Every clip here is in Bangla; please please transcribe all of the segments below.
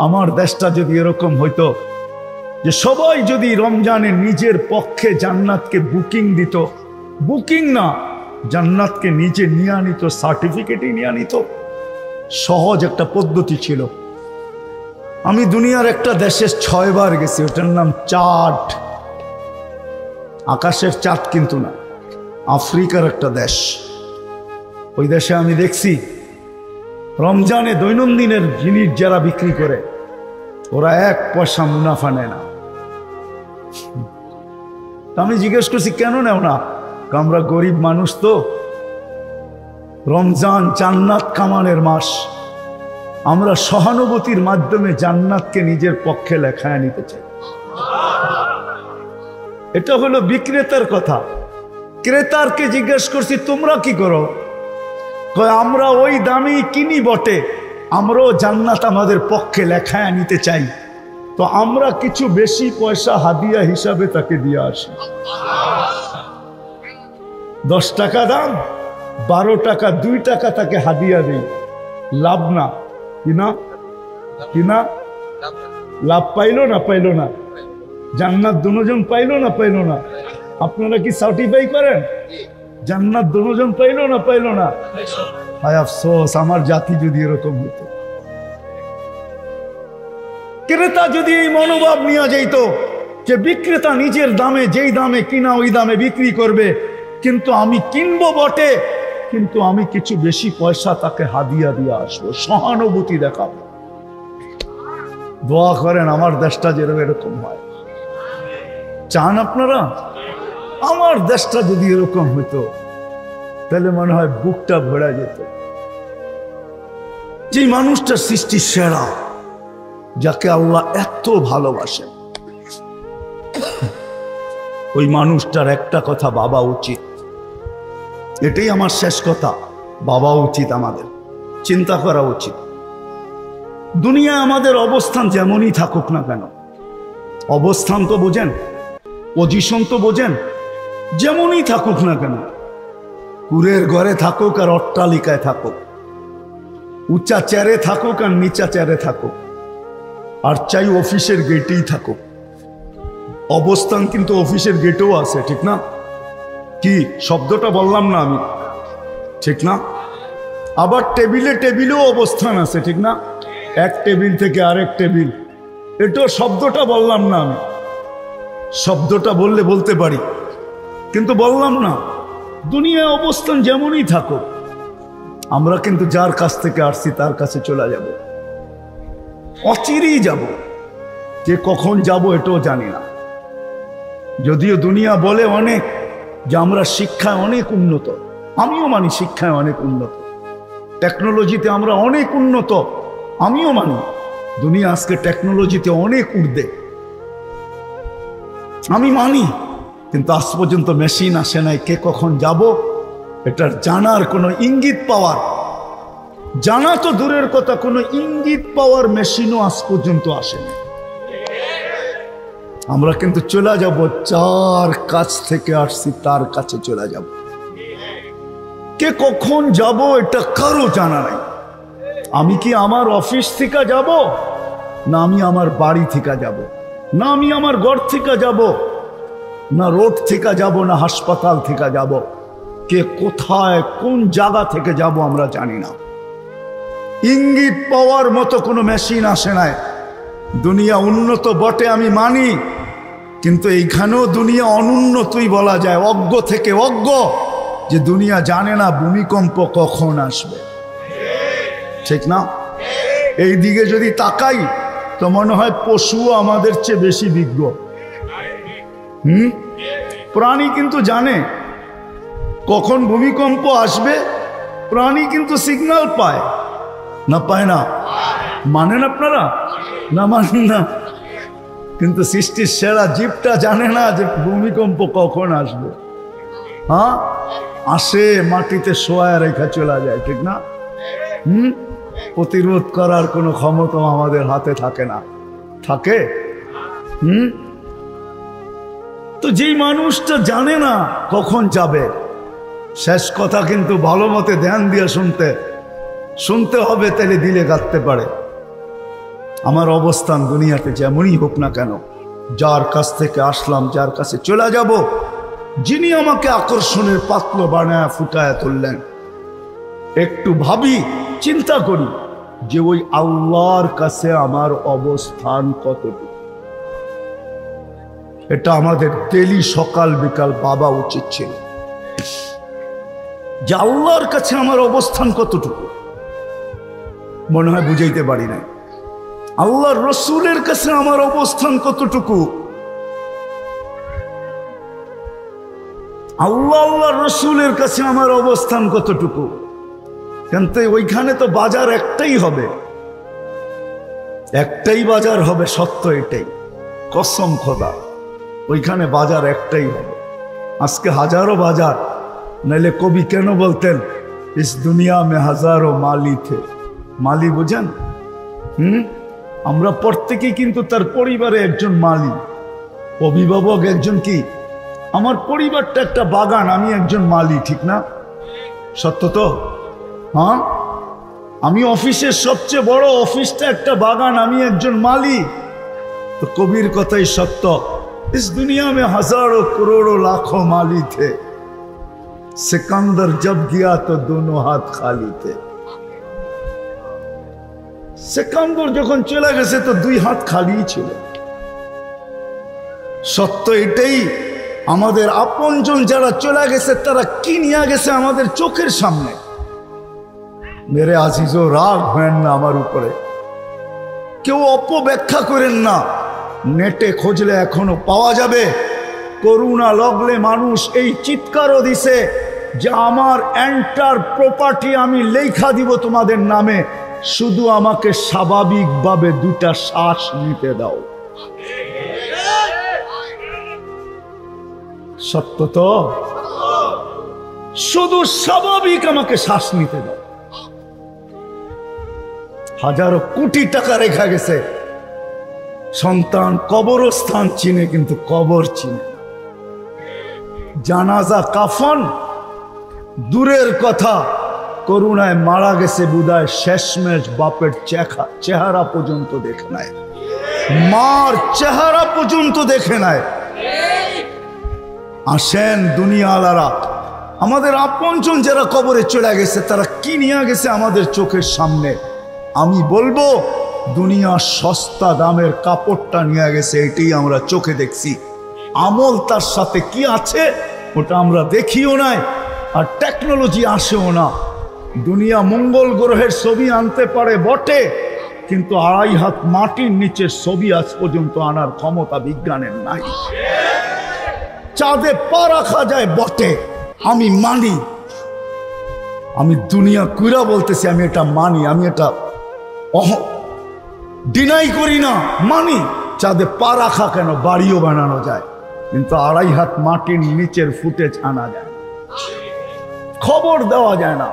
আমার দেশটা যদি এরকম হইতো যে সবাই যদি রমজানে নিজের পক্ষে জান্নাতকে বুকিং দিত, বুকিং না, জান্নাতকে নিজে নিয়ে আনিত, সার্টিফিকেটই নিয়ে আনিত। সহজ একটা পদ্ধতি ছিল। আমি দুনিয়ার একটা দেশে 6 বার গেছি, ওটার নাম চাঁদ। আকাশের চাঁদ কিন্তু না, আফ্রিকার একটা দেশ। ওই দেশে আমি দেখছি রমজানে দৈনন্দিনের জিনিস যারা বিক্রি করে ওরা 1 পয়সা মুনাফা নেয় না। আমি জিজ্ঞেস করছি কেন নেও না? আমরা গরিব মানুষ তো, রমজান জান্নাত কামানের মাস, আমরা সহানুভূতির মাধ্যমে জান্নাতকে নিজের পক্ষে লেখায় নিতে চাই। এটা হলো বিক্রেতার কথা। ক্রেতারকে জিজ্ঞেস করছি তোমরা কি করো? আমরা ওই দামেই কিনি বটে, আমরাও জান্নাত আমাদের পক্ষে লেখায় নিতে চাই, তো আমরা কিছু বেশি পয়সা হাদিয়া হিসাবে তাকে দিয়ে আসি। 10 টাকা দাম, 12 টাকা, 2 টাকা তাকে হাদিয়া দিই। লাভ না? কিনা কিনা লাভ পাইলো না? পাইলো না? জান্নাত দুজন পাইলো না? পাইলো না? আপনারা কি সার্টিফাই করেন জান্নাত দুজন পাইলো না? পাইলো না? হায় আফসোস, আমার জাতি যদি এরকম হতো। ক্রেতা যদি এই মনোভাব নিয়ে যাইত যে বিক্রেতা নিজের দামে, যেই দামে কিনা ওই দামে বিক্রি করবে, কিন্তু আমি কিনবো বটে, কিন্তু আমি কিছু বেশি পয়সা তাকে হাদিয়া দিয়ে আসবো, সহানুভূতি দেখাবো। দোয়া করেন আমার দেশটা যেরকম এরকম হয়। চান আপনারা? আমার দেশটা যদি এরকম হইতো তাহলে মনে হয় বুকটা ভরা যেত। যে মানুষটা সৃষ্টির সেরা, যাকে আল্লাহ এত ভালোবাসেন, ওই মানুষটার একটা কথা ভাবা উচিত। এটাই আমার শেষ কথা, ভাবা উচিত, আমাদের চিন্তা করা উচিত। দুনিয়ায় আমাদের অবস্থান যেমনই থাকুক না কেন, অবস্থান তো বোঝেন, পজিশন তো বোঝেন, যেমনই থাকুক না কেন, কুড়ের ঘরে থাকুক আর অট্টালিকায় থাকুক, উঁচা চেয়ারে থাকুক আর নিচা চেয়ারে থাকুক, আর চাই অফিসের গেটেই থাকুক, অবস্থান কিন্তু অফিসের গেটেও আছে, ঠিক না? কি শব্দটা বললাম না আমি? ঠিক না? আবার টেবিলে টেবিলেও অবস্থান আছে, ঠিক না? এক টেবিল থেকে আরেক টেবিল, এটাও শব্দটা বললাম না আমি। শব্দটা বললে বলতে পারি, কিন্তু বললাম না। দুনিয়ায় অবস্থান যেমনই থাকুক, আমরা কিন্তু যার কাছ থেকে আসছি তার কাছে চলে যাব, অচিরেই যাব। যে কখন যাব এটাও জানি না। যদিও দুনিয়া বলে অনেক যে আমরা শিক্ষায় অনেক উন্নত, আমিও মানি শিক্ষায় অনেক উন্নত, টেকনোলজিতে আমরা অনেক উন্নত, আমিও মানি। দুনিয়া আজকে টেকনোলজিতে অনেক ঊর্ধ্বে, আমি মানি। কিন্তু আজ পর্যন্ত মেশিন আসে নাই কে কখন যাব এটার জানার কোনো ইঙ্গিত পাওয়ার, জানা তো দূরের কথা, কোনো ইঙ্গিত পাওয়ার মেশিনও আজ পর্যন্ত আসেনি। আমরা কিন্তু চলে যাব, যার কাছ থেকে আসছি তার কাছে চলে যাব। কে কখন যাব এটা কারো জানা নাই। আমি কি আমার অফিস থেকে যাব, না আমি আমার বাড়ি থেকে যাব, না আমি আমার ঘর থেকে যাব, না রোড থেকে যাব, না হাসপাতাল থেকে যাব, কে কোথায় কোন জায়গা থেকে যাব আমরা জানি না। ইঙ্গিত পাওয়ার মতো কোনো মেশিন আসে নাই। দুনিয়া উন্নত বটে আমি মানি, কিন্তু এইখানেও দুনিয়া অনুন্নতই বলা যায়। অজ্ঞ থেকে অজ্ঞ, যে দুনিয়া জানে না ভূমিকম্প কখন আসবে, ঠিক না? এই দিকে যদি তাকাই তো মনে হয় পশুও আমাদের চেয়ে বেশি বিজ্ঞ। প্রাণী কিন্তু জানে কখন ভূমিকম্প আসবে, প্রাণী কিন্তু সিগন্যাল পায় না? পায় না? মানেন আপনারা? না মানেন না? কিন্তু সৃষ্টির সেরা জীবটা জানে না যে ভূমিকম্প কখন আসবে। হ্যাঁ, আসে, মাটিতে শোয়া রেখা চলে যায়, ঠিক না? প্রতিরোধ করার কোনো ক্ষমতা আমাদের হাতে থাকে না। থাকে? তো যেই মানুষটা জানে না কখন যাবে, শেষ কথা কিন্তু ভালো মতে ধ্যান দিয়ে শুনতে হবে, তাহলে দিলে কাটতে পারে। আমার অবস্থান দুনিয়াতে যেমনই হোক না কেন, যার কাছ থেকে আসলাম, যার কাছে চলে যাব, যিনি আমাকে আকর্ষণের পাত্র বানায় ফুটায় তুললেন, একটু ভাবি, চিন্তা করি যে ওই আল্লাহর কাছে আমার অবস্থান কতটুকু। এটা আমাদের ডেলি সকাল বিকাল ভাবা উচিত ছিল যে আল্লাহর কাছে আমার অবস্থান কতটুকু। মনে হয় বুঝাইতে পারি না। আল্লাহর রসুলের কাছে আমার অবস্থান কতটুকু, আল্লাহর রসুলের কাছে আমার অবস্থান কতটুকু। কিন্তু ওইখানে তো বাজার একটাই হবে, একটাই বাজার হবে, সত্য এটাই, কসম খোদা, ওইখানে বাজার একটাই হবে। আজকে হাজারো বাজার, নাইলে কবি কেন বলতেন ইস দুনিয়া মে হাজারো মালি থে। মালি বুঝেন? আমরা প্রত্যেকেই কিন্তু তার পরিবারে একজন মালি, অভিভাবক একজন কি, আমার পরিবারটা একটা বাগান, আমি একজন মালি, ঠিক না? সত্য তো? হ্যাঁ, আমি অফিসের সবচেয়ে বড় অফিসটা একটা বাগান, আমি একজন মালি। তো কবির কথাই সত্য, इस दुनिया में हजारों करोड़ों लाखों माली थे, सिकंदर जब गया तो दोनों हाथ खाली थे। সিকান্দর যখন চলে গেছে তো দুই হাত খালি ছিল। সত্য এটাই, আমাদের আপনজন যারা চলে গেছে তারা কি নিয়ে গেছে আমাদের চোখের সামনে। মেরে আজিজও রাগ হয় না আমার উপরে, কেউ অপব্যাখ্যা করেন না, নেটে খুঁজলে এখনো পাওয়া যাবে। করোনা লগলে মানুষ এই চিৎকারও দিছে যে আমার এন্টার প্রপার্টি আমি লেখা দিব তোমাদের নামে, শুধু আমাকে স্বাভাবিকভাবে দুটা শ্বাস নিতে দাও। সত্য তো? শুধু স্বাভাবিক আমাকে শ্বাস নিতে দাও। হাজারো কোটি টাকা রেখা গেছে, সন্তান কবরস্থান চিনে কিন্তু কবর চিনে, জানাজা কাফন দূরের কথা, করুণায় মারা গেছে বুদায় শেষমেশ বাপের চেহারা পর্যন্ত দেখে নাই, মার চেহারা পর্যন্ত দেখে নাই। আসেন দুনিয়ালারা, আমাদের আপনজন যারা কবরে চলে গেছে তারা কি নিয়ে গেছে আমাদের চোখের সামনে। আমি বলবো দুনিয়া সস্তা দামের কাপড়টা নিয়ে গেছে, এটাই আমরা চোখে দেখছি। আমল তার সাথে কি আছে ওটা আমরা দেখিও নাই, আর টেকনোলজি আসেও না। দুনিয়া মঙ্গল গ্রহের ছবি আনতে পারে বটে, কিন্তু 2.5 হাত মাটির নিচের ছবি আজ পর্যন্ত আনার ক্ষমতা বিজ্ঞানের নাই। চাঁদে পা রাখা যায় বটে, আমি মানি, আমি দুনিয়া কুইরা বলতেছি, আমি এটা মানি, আমি এটা ডিনাই করি না, মানি। চাঁদে পা রাখা কেন, বাড়িও বানানো যায়, কিন্তু 2.5 হাত মাটির নিচের ফুটেজ আনা যায়, খবর দেওয়া যায় না,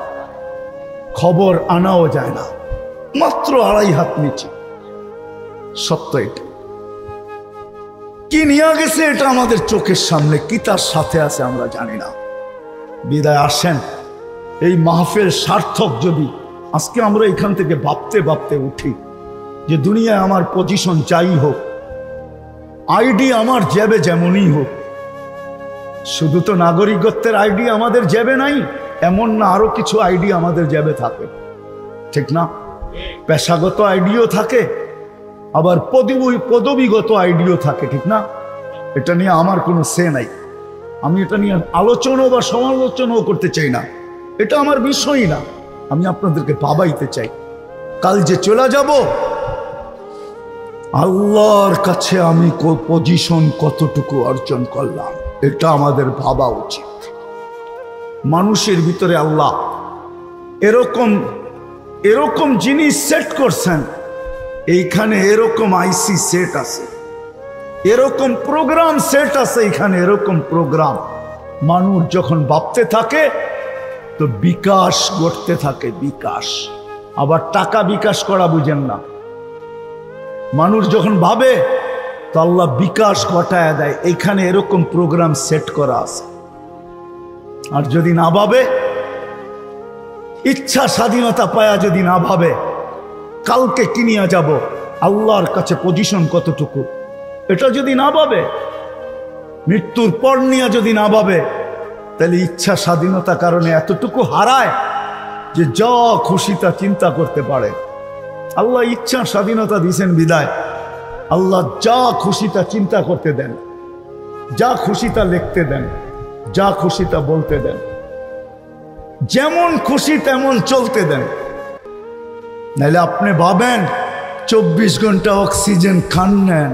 খবর আনাও যায় না, মাত্র 2.5 হাত নিচে। সত্য এটা। কি নিয়ে গেছে এটা আমাদের চোখের সামনে, কি তার সাথে আছে আমরা জানি না। বিদায় আসেন, এই মাহফিল সার্থক যদি আজকে আমরা এখান থেকে ভাবতে ভাবতে উঠি যে দুনিয়ায় আমার পজিশন যাই হোক, আইডি আমার জেবে যেমনই হোক, শুধু তো নাগরিকত্বের আইডি আমাদের জেবে নাই এমন না, আরো কিছু আইডি আমাদের জেবে থাকে, ঠিক না? পেশাগত আইডিও থাকে, আবার পদবিগত আইডিও থাকে, ঠিক না? এটা নিয়ে আমার কোনো সে নাই, আমি এটা নিয়ে আলোচনা বা সমালোচনাও করতে চাই না, এটা আমার বিষয়ই না। আমি আপনাদেরকে ভাবাইতে চাই, কাল যে চলে যাব আল্লাহর কাছে আমি পজিশন কতটুকু অর্জন করলাম, এটা আমাদের ভাবা উচিত। মানুষের ভিতরে আল্লাহ এরকম এরকম জিনিস সেট করছেন, এইখানে এরকম আইসি সেট আছে, এরকম প্রোগ্রাম সেট আছে, এখানে এরকম প্রোগ্রাম। মানুষ যখন ভাবতে থাকে তো বিকাশ ঘটতে থাকে, বিকাশ। আবার টাকা বিকাশ করা বুঝেন না, মানুষ যখন ভাবে তো আল্লাহ বিকাশ ঘটায় দেয়, এখানে এরকম প্রোগ্রাম সেট করা আছে। আর যদি না ভাবে, ইচ্ছা স্বাধীনতা পায়া যদি না ভাবে কালকে কিনিয়া যাব, আল্লাহর কাছে পজিশন কতটুকু, এটা যদি না ভাবে, মৃত্যুর পর নিয়ে যদি না ভাবে, তাহলে ইচ্ছা স্বাধীনতা কারণে এতটুকু হারায় যে যা খুশি তা চিন্তা করতে পারে। আল্লাহ ইচ্ছা স্বাধীনতা দিয়েছেন বিদায় আল্লাহ যা খুশি তা চিন্তা করতে দেন, যা খুশি তা লিখতে দেন, যা খুশি তা বলতে দেন, যেমন খুশি তেমন চলতে দেন। নাহলে আপনি ভাবেন 24 ঘন্টা অক্সিজেন খান নেন,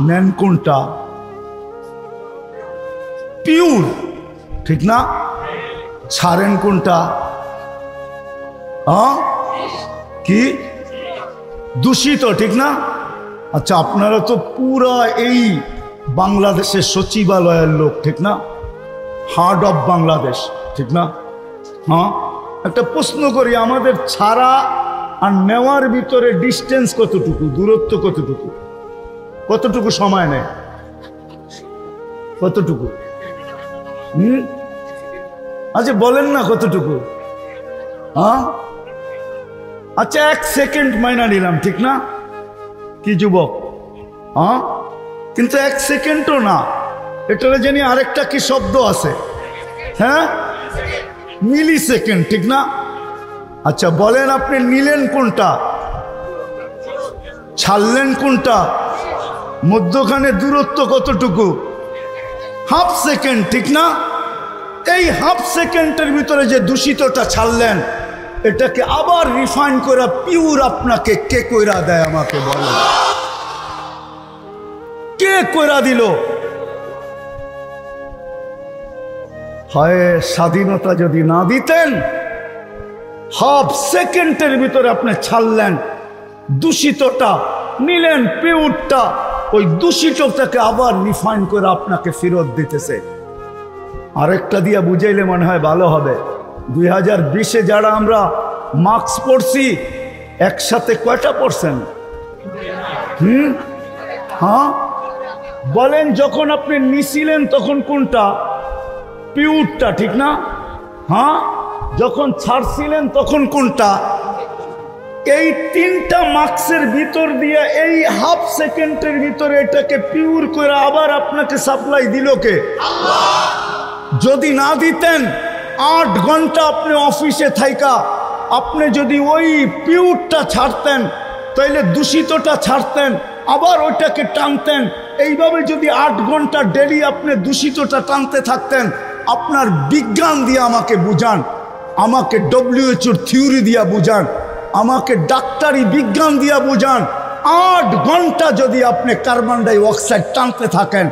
নেন কোনটা? পিওর, ঠিক না? ছাড়েন কোনটা? কি দূষিত, ঠিক না? আচ্ছা, আপনারা তো পুরা এই বাংলাদেশের সচিবালয়ের লোক, ঠিক না? হার্ট অফ বাংলাদেশ, ঠিক না? একটা প্রশ্ন করি, আমাদের ছাড়া আর নেওয়ার ভিতরে ডিস্টেন্স কতটুকু, দূরত্ব কতটুকু, কতটুকু সময় নেয়, কতটুকু? আচ্ছা বলেন না কতটুকু? আচ্ছা 1 সেকেন্ড মাইনা নিলাম, ঠিক না? কি যুবক? কিন্তু 1 সেকেন্ডও না, এটার জানি আরেকটা কি শব্দ আছে, হ্যাঁ, মিলি সেকেন্ড, ঠিক না? আচ্ছা বলেন, আপনি নিলেন কোনটা, ছাড়লেন কোনটা, মধ্যখানে দূরত্ব কতটুকু? হাফ সেকেন্ড, ঠিক না? এই হাফ সেকেন্ডের ভিতরে যে দূষিতটা ছাড়লেন, এটাকে আবার রিফাইন করে পিওর আপনাকে কে কইরা দেয়? আমাকে বলেন, কে কইরা দিল? হয় স্বাধীনতা যদি না দিতেন, হাফ সেকেন্ডের ভিতরে আপনি ছাড়লেন, দূষিতটা নিলেন, পিওরটা, ওই দূষিতটাকে আবার রিফাইন করে আপনাকে ফেরত দিতেছে। আরেকটা দিয়া বুঝাইলে মনে হয় ভালো হবে। 2020-এ যারা আমরা মাস্ক পরছি, একসাথে কয়টা পরছেন? বলেন, যখন আপনি নিছিলেন তখন কোনটা? পিওরটা, ঠিক না? যখন ছাড়ছিলেন তখন কোনটা? এই 3টা মাস্কের ভিতর দিয়ে এই হাফ সেকেন্ডের ভিতরে এটাকে পিওর করে আবার আপনাকে সাপ্লাই দিল কে? যদি না দিতেন, 8 ঘন্টা আপনি অফিসে থাইকা আপনি যদি ওই পিওরটা ছাড়তেন, তাইলে দূষিতটা ছাড়তেন, আবার ওইটাকে টানতেন। এইভাবে যদি 8 ঘন্টা ডেলি আপনি দূষিতটা টানতে থাকতেন, আপনার বিজ্ঞান দিয়ে আমাকে বুঝান, আমাকে WHO থিওরি দিয়া বুঝান, আমাকে ডাক্তারি বিজ্ঞান দিয়া বুঝান, 8 ঘন্টা যদি আপনি কার্বন ডাই অক্সাইড টানতে থাকেন,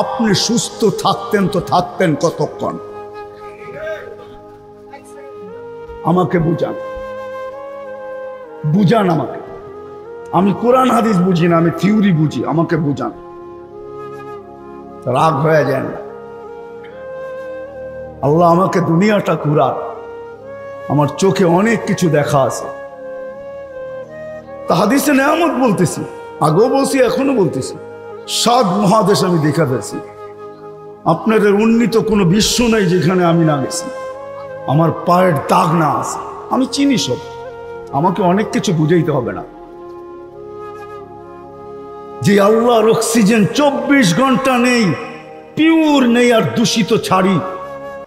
আপনি সুস্থ থাকতেন তো থাকতেন কতক্ষণ? আমাকে বুঝান, বুঝান আমাকে। আমি কোরআন হাদিস বুঝি না, আমি থিওরি বুঝি, আমাকে বুঝান। রাগ হয়ে যায় না। আল্লাহ আমাকে দুনিয়াটা ঘুরান, আমার চোখে অনেক কিছু দেখা আছে। তা হাদিসে নেয়ামত বলতেছি, আগেও বলছি, এখনো বলতেছি, 7 মহাদেশ আমি দেখা ফেলছি। আপনাদের উন্নীত কোনো বিশ্ব নাই যেখানে আমি না গেছি, আমার পায়ের দাগ না আছে। আমি চিনি সব, আমাকে অনেক কিছু বুঝাইতে হবে না। যে আল্লাহর অক্সিজেন 24 ঘন্টা নেই, পিওর নেই, আর দূষিত ছাড়ি,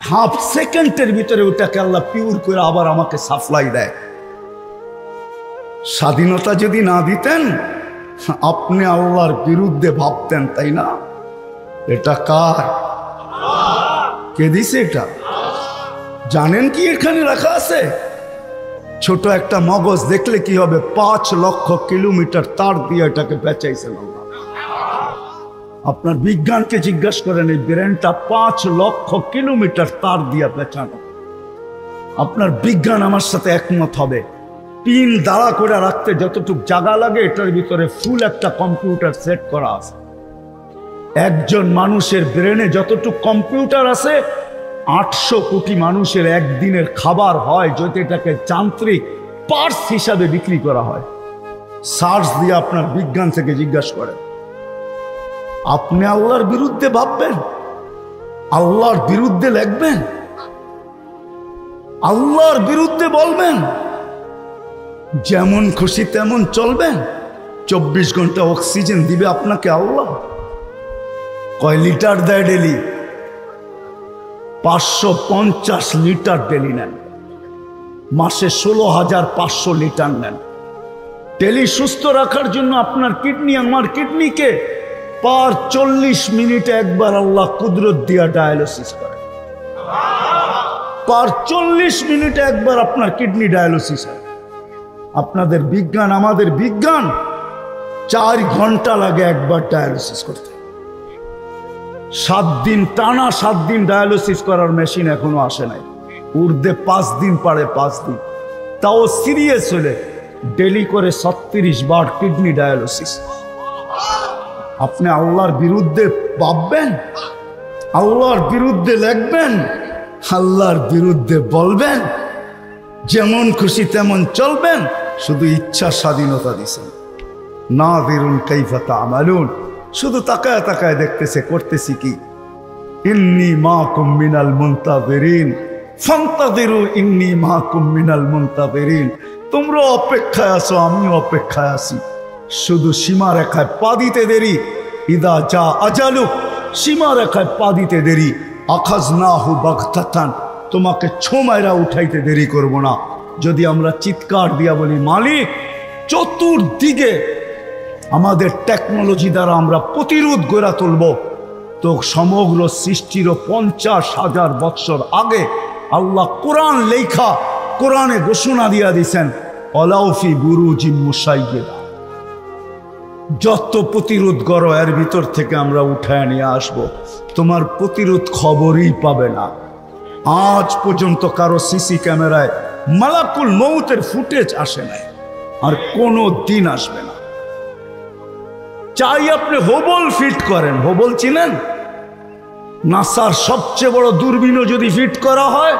হাফ সেকেন্ডের ভিতরে ওটাকে আল্লাহ পিওর করে আবার আমাকে সাপ্লাই দেয়। স্বাধীনতা যদি না দিতেন, আপনি আল্লাহর বিরুদ্ধে ভাবতেন, তাই না? এটা কার? কে দিছে এটা? জানেন কি এখানে রাখা আছে? ছোট একটা মগজ দেখলে কি হবে? 5 লক্ষ কিলোমিটার তার দিয়ে এটাকে পেঁচাইছেন আল্লাহ। আপনার বিজ্ঞানকে জিজ্ঞাসা করেন, এই ব্রেনটা 5 লক্ষ কিলোমিটার তার দিয়ে পেঁচানো। আপনার বিজ্ঞান আমার সাথে একমত হবে। পিন দাঁড়া করে রাখতে যতটুকু জায়গা লাগে, এটার ভিতরে ফুল একটা কম্পিউটার সেট করা আছে। একজন মানুষের ব্রেনে যতটুকু কম্পিউটার আছে, 800 কোটি মানুষের একদিনের খাবার হয়, যদি এটাকে যান্ত্রিক পার্টস হিসাবে বিক্রি করা হয়। সার্চ দিয়ে আপনার বিজ্ঞান থেকে জিজ্ঞাসা করেন। আপনি আল্লাহর বিরুদ্ধে ভাববেন, আল্লাহর বিরুদ্ধে লিখবেন, আল্লাহর বিরুদ্ধে বলবেন, যেমন খুশি তেমন চলবেন? 24 ঘন্টা অক্সিজেন দিবে আপনাকে আল্লাহ? কয় লিটার দেয় ডেলি? 550 লিটার ডেলি নেন, মাসে 16,500 লিটার নেন। ডেলি সুস্থ রাখার জন্য আপনার কিডনি, আমার কিডনিকে পার 40 মিনিটে একবার আল্লাহ কুদরত দিয়া ডায়ালিসিস করে। পার 40 মিনিটে একবার আপনার কিডনি ডায়ালিসিস হয়। আপনাদের বিজ্ঞান, আমাদের বিজ্ঞান 4 ঘন্টা লাগে একবার ডায়ালিসিস করতে। 7 দিন টানা, 7 দিন ডায়ালিসিস করার মেশিন এখনো আসে নাই। উর্দে 5 দিন পারে, 5 দিন, তাও সিরিয়াস হলে ডেলি করে 36 বার কিডনি ডায়ালিসিস। আপনি আল্লাহর বিরুদ্ধে ভাববেন, আল্লাহর বিরুদ্ধে লিখবেন, আল্লাহর বিরুদ্ধে বলবেন, যেমন খুশি তেমন চলবেন। শুধু ইচ্ছা স্বাধীনতা দিছেন। নাযিরুন কাইফা তা'মালুন, শুধু তাকায় তাকায় দেখতেছে করতেছি কি। ইন্নী মাকুম মিনাল মুনতাযিরিন ফান্তাযিরু ইন্নী মাকুম মিনাল মুনতাযিরিন। তোমরা অপেক্ষায় আছো, আমিও অপেক্ষায় আছি। শুধু সীমা রেখায় পা দিতে দেরি। ইদা যা আজালু, সীমা রেখায় পা দিতে দেরি। আখাযনাহু বাগতাতান, তোমাকে ছোমায়রা উঠাইতে দেরি করব না। যদি আমরা চিৎকার দিয়া বলি মালিক, চতুর্দিকে আমাদের টেকনোলজি দ্বারা আমরা প্রতিরোধ গড়ে তুলব, তো সমগ্র সৃষ্টির 50,000 বৎসর আগে আল্লাহ কোরআন লেখা, কোরআনে ঘোষণা দিয়া দিছেন, অলাউফি বুরুজিম মুশাইয়্যিদা। যত প্রতিরোধ করো এর ভিতর থেকে আমরা উঠায় নিয়ে আসবো। তোমার প্রতিরোধ খবরই পাবে না। আজ পর্যন্ত কারো সিসি ক্যামেরায় মালাকুল মউতের ফুটেজ আসে নাই, আর কোনো দিন আসবে না। চাই আপনি হোবল ফিট করেন, হোবল চিনেন? নাসার সবচেয়ে বড় দূরবীনও যদি ফিট করা হয়,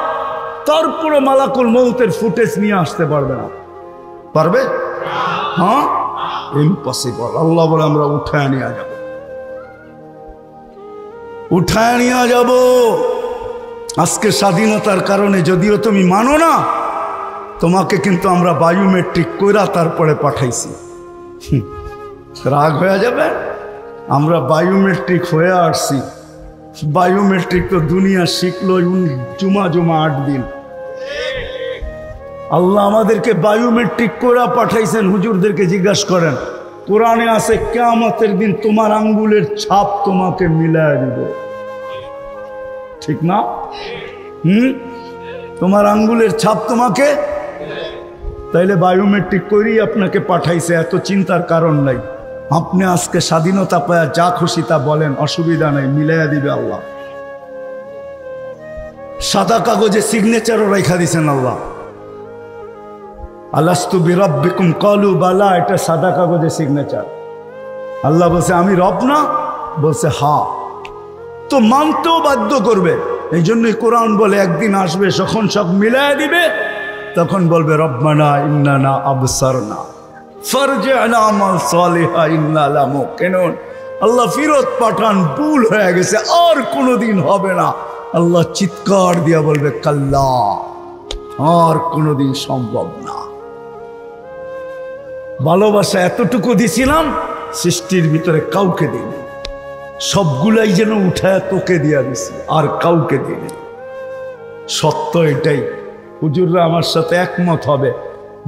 তারপরে মালাকুল মউতের ফুটেজ নিয়ে আসতে পারবে না। পারবে? হ্যাঁ, ইম্পসিবল। আল্লাহ বলে আমরা উঠায় নিয়ে যাব, উঠায় নিয়ে যাব। আজকে স্বাধীনতার কারণে যদিও তুমি মানো না, তোমাকে কিন্তু আমরা বায়োমেট্রিক কইরা তারপরে পাঠাইছি। রাগ হয়ে যাবে? আমরা বায়োমেট্রিক হয়ে আসছি। বায়োমেট্রিক তো দুনিয়া শিখলো জুমা 8 দিন। আল্লাহ আমাদেরকে বায়োমেট্রিক করে পাঠাইছেন। হুজুরদেরকে জিজ্ঞাসা করেন, কোরআনে আছে কিয়ামতের দিন তোমার আঙ্গুলের ছাপ তোমাকে মিলায় দিব। ঠিক না? তোমার আঙ্গুলের ছাপ তোমাকে, তাইলে বায়োমেট্রিক করেই আপনাকে পাঠাইছে, এত চিন্তার কারণ নাই। আপনি আজকে স্বাধীনতা পায়া যা খুশি তা বলেন, অসুবিধা নাই, মিলাইয়া দিবে আল্লাহ। সাদা কাগজে সিগনেচারও রেখা দিছেন আল্লাহ। আলাস্তু বিরাব্বিকুম ক্বালু বালা, এটা সাদা কাগজে সিগনেচার। আল্লাহ বলছে আমি রব না? বলছে হ্যাঁ। তো মানতেও বাধ্য করবে। এই জন্যই কোরআন বলে একদিন আসবে যখন সব মিলাইয়া দিবে, তখন বলবে রব্বানা ইন্নানা আবসারনা ফারজি'না আমাল সালিহা ইন্না লা মুকিনুন। আল্লাহ ফিরত পাঠান, ভুল হয়ে গেছে, আর কোনোদিন হবে না। আল্লাহ চিৎকার দিয়া বলবে কাল্লা, আর কোনোদিন সম্ভব না। ভালোবাসা এতটুকু দিছিলাম, সৃষ্টির ভিতরে কাউকে দিই, সবগুলাই যেন উঠায় তোকে দিয়া দিছি, আর কাউকে দিই। সত্য এটাই। হুজুররা আমার সাথে একমত হবে,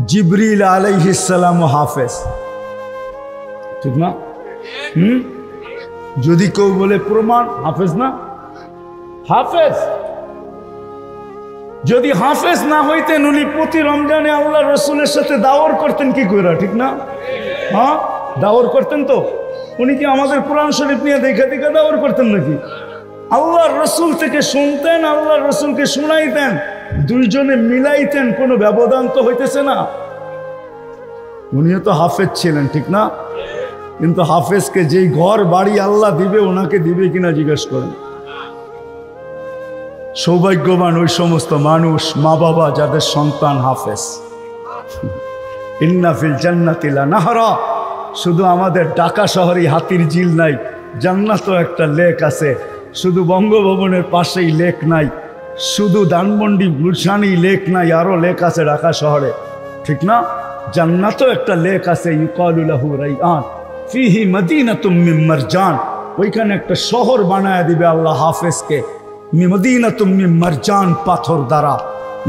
জিবরিল আলাইহিস সালাম হাফেজ, ঠিক না? যদি কেউ বলে প্রমাণ হাফেজ না, হাফেজ। যদি হাফেজ না হইতেন, উনি প্রতি রমজানে আল্লাহ রসুলের সাথে দাওয়ার করতেন কি করে, ঠিক না? হ্যাঁ, দাওয়ার করতেন তো। উনি কি আমাদের কোরআন শরীফ নিয়ে দেখে দেখে দাওয়ার করতেন নাকি? আল্লাহর রসুল থেকে শুনতেন, আল্লাহর রসুলকে শুনাইতেন, দুইজনে মিলাইতেন, কোনো ব্যবধান তো হইতেছে না। উনিও তো হাফেজ ছিলেন, ঠিক না? কিন্তু হাফেজকে যেই ঘর বাড়ি আল্লাহ দিবে, ওনাকে দিবে কিনা জিজ্ঞেস করেন। সৌভাগ্যবান ওই সমস্ত মানুষ, মা বাবা যাদের সন্তান হাফেজ। ইন্না ফিল জান্নাতি লানাহরা। শুধু আমাদের ঢাকা শহরেই হাতির ঝিল নাই, জান্নাতও একটা লেক আছে। শুধু বঙ্গভবনের পাশেই লেক নাই, শুধু ধানমন্ডি গুলশানই লেক নাই, আরো লেক আছে ঢাকা শহরে, ঠিক না? জান্নাতও একটা লেক আছে, ইউকালু লাহু রাইয়ান ফিহি মদিনাতুম মিন মারজান, ওইখানে একটা শহর বানায় দিবে আল্লাহ হাফেজকে, মদিনাতুম মিন মারজান, পাথর দ্বারা,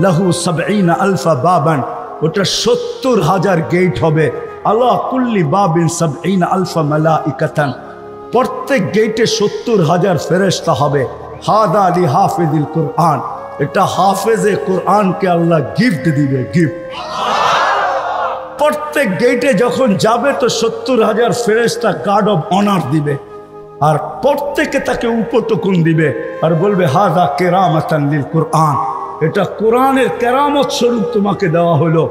লাহু ৭০,০০০ বাবান, ওটা ৭০,০০০ গেট হবে, আলা কুল্লি বাবিন ৭০,০০০ মালাইকাতান, প্রত্যেক গেটে ৭০,০০০ ফেরেশতা হবে। হাদা লি হাফিজিল কুরআন, এটা হাফেজে কোরআনকে আল্লাহ গিফট দিবে, গিফট। প্রত্যেক গেটে যখন যাবে তো ৭০,০০০ ফেরেশতা গার্ড অফ অনার দিবে, আর প্রত্যেকে তাকে উপটকুন দিবে আর বলবে হাদা কেরামাতান লিল কুরআন, এটা কোরআনের কেরামত স্বরূপ তোমাকে দেওয়া হলো।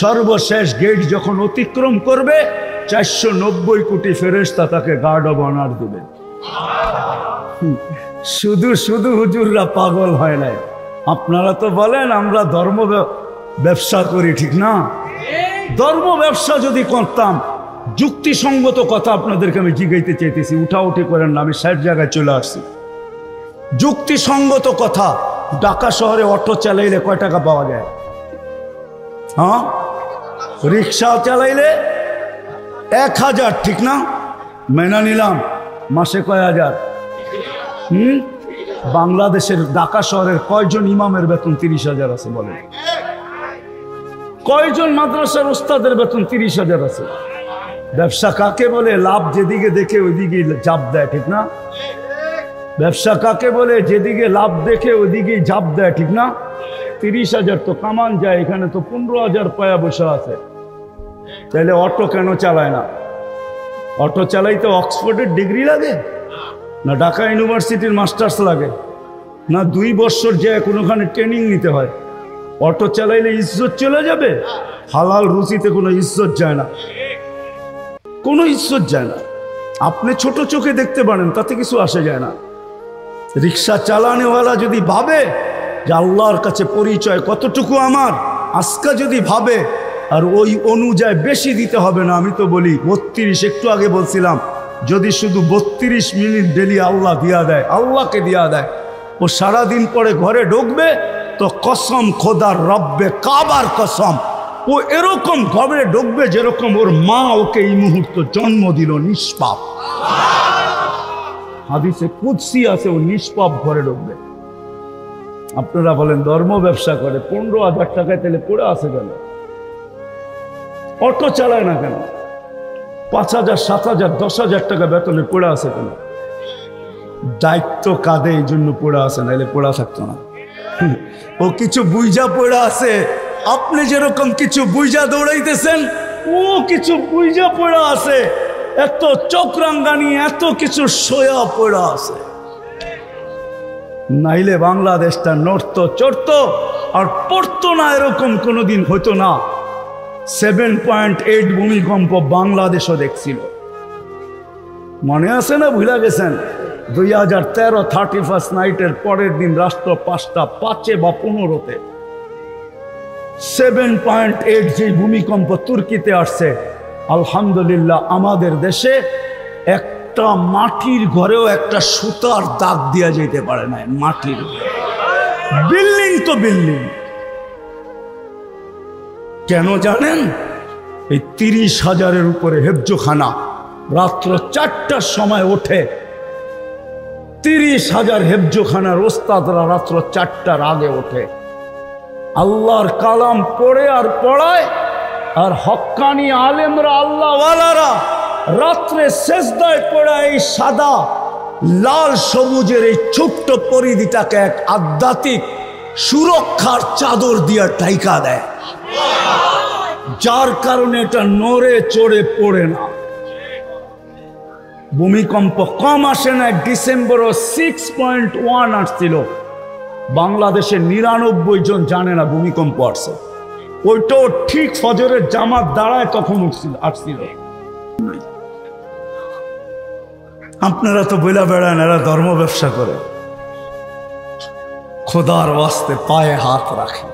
সর্বশেষ গেট যখন অতিক্রম করবে ৪৯০ কোটি ফেরেশতা তাকে গার্ড অব অনার দিবে। শুধু শুধু হুজুররা পাগল হয় নাই, আপনারা তো বলেন আমরা ধর্ম ব্যবসা করি, ঠিক না? ধর্ম ব্যবসা যদি করতাম, যুক্তিসঙ্গত কথা আপনাদেরকে আমি জিগাইতে চাইতেছি, উঠাউঠি করেন না, আমি ৬০ জায়গায় চলে আসছি। যুক্তিসঙ্গত কথা, ঢাকা শহরে অটো চালাইলে কয় টাকা পাওয়া যায়? হ্যাঁ, রিক্সা চালাইলে ১,০০০, ঠিক না? মেনা নিলাম, মাসে কয় হাজার? বাংলাদেশের ঢাকা শহরের কয়জন ইমামের বেতন ৩০,০০০ আছে বলেন? কয়জন মাদ্রাসার ওস্তাদের বেতন ৩০,০০০ আছে? ব্যবসা কাকে বলে? লাভ যেদিকে দেখে ওইদিকে চাপ দেয়, ঠিক না? ব্যবসা কাকে বলে? যেদিকে লাভ দেখে ওইদিকেই ঝাঁপ দেয়, ঠিক না? ৩০,০০০ তো কামান যায়, এখানে তো ১৫,০০০ পায়া বসে আছে। তাহলে অটো কেন চালায় না? অটো চালাইতে অক্সফোর্ডের ডিগ্রি লাগে না ঢাকা ইউনিভার্সিটির মাস্টার্স লাগে না ২ বছর যে কোনোখানে ট্রেনিং নিতে হয়? অটো চালাইলে ইজ্জত চলে যাবে? হালাল রুচিতে কোনো ইজ্জত যায় না, কোনো ইজ্জত যায় না। আপনি ছোট চোখে দেখতে পারেন, তাতে কিছু আসে যায় না। রিক্সা চালানোওয়ালা যদি ভাবে যে আল্লাহর কাছে পরিচয় কতটুকু আমার, আজকে যদি ভাবে আর ওই অনুযায়ী বেশি দিতে হবে না। আমি তো বলি ৩২, একটু আগে বলছিলাম, যদি শুধু ৩২ মিনিট ডেলি আল্লাহ দিয়া দেয়, আল্লাহকে দিয়া দেয়, ও সারাদিন পরে ঘরে ঢুকবে তো কসম খোদার রব্বে কাবার কসম, ও এরকম ঘরে ঢুকবে যেরকম ওর মা ওকে এই মুহূর্তে জন্ম দিল, নিষ্পাপ। হাদিসে কুদসি আছে, ও নিষ্পাপ ঘরে ঢুকবে। আপনারা বলেন ধর্ম ব্যবসা করে ১৫,০০০ টাকায় তেলে পড়ে আছে কেন? অটো চালায় না কেন? ৫,০০০, ৭,০০০, ১০,০০০ টাকা বেতনে পড়ে আছে কেন? দায়িত্ব কাঁধে, এই জন্য পড়ে আছে, নাইলে পড়া থাকতো না। ও কিছু বুঝা পড়ে আছে, আপনি যেরকম কিছু বুঝা দৌড়াইতেছেন, ও কিছু বুঝা পড়ে আছে, এত চক্রাঙ্গানি, এত কিছু সয়া পড়ে আছে। নাইলে বাংলাদেশটা নড়তো চড়তো আর পড়তো না, এরকম কোনোদিন হতো না। 7.8 ভূমিকম্প বাংলাদেশও দেখছিল, মনে আছে না? ভুলে গেছেন? 2013 31st নাইটের পরের দিন রাষ্ট্র 5টা 5 বা 15-তে 7.8 যে ভূমিকম্প তুর্কিতে আসছে, আলহামদুলিল্লাহ আমাদের দেশে একটা মাটির ঘরেও একটা সুতার দাগ দিয়া যেতে পারে না। মাটির বিল্ডিং তো বিল্ডিং, কেন জানেন? এই 30,000-এর উপরে হেফজোখানা রাত্র 4টার সময় ওঠে। 30,000 হেফজোখানার ওস্তাদরা রাত্র 4টার আগে ওঠে, আল্লাহর কালাম পড়ে আর পড়ায়, আর হক্কানি আলেমরা আল্লাহওয়ালারা রাত্রে সেজদায় পড়া এই সাদা লাল সবুজের এই ছোট্ট পরিধিটাকে এক আধ্যাত্মিক সুরক্ষার চাদর দিয়া ঢাইকা দেয়, যার কারণে এটা নড়ে চড়ে পড়ে না। ভূমিকম্প কম আসে না। ডিসেম্বরও 6.1 আসছিল। বাংলাদেশে 99 জন জানে না ভূমিকম্প আসছে। ওইটাও ঠিক ফজরের জামাত দাঁড়ায় তখন আসছিল। আপনারা তো বইলা বেড়ান এরা ধর্ম ব্যবসা করে। খোদার ওয়াস্তে পায়ে হাত রাখে,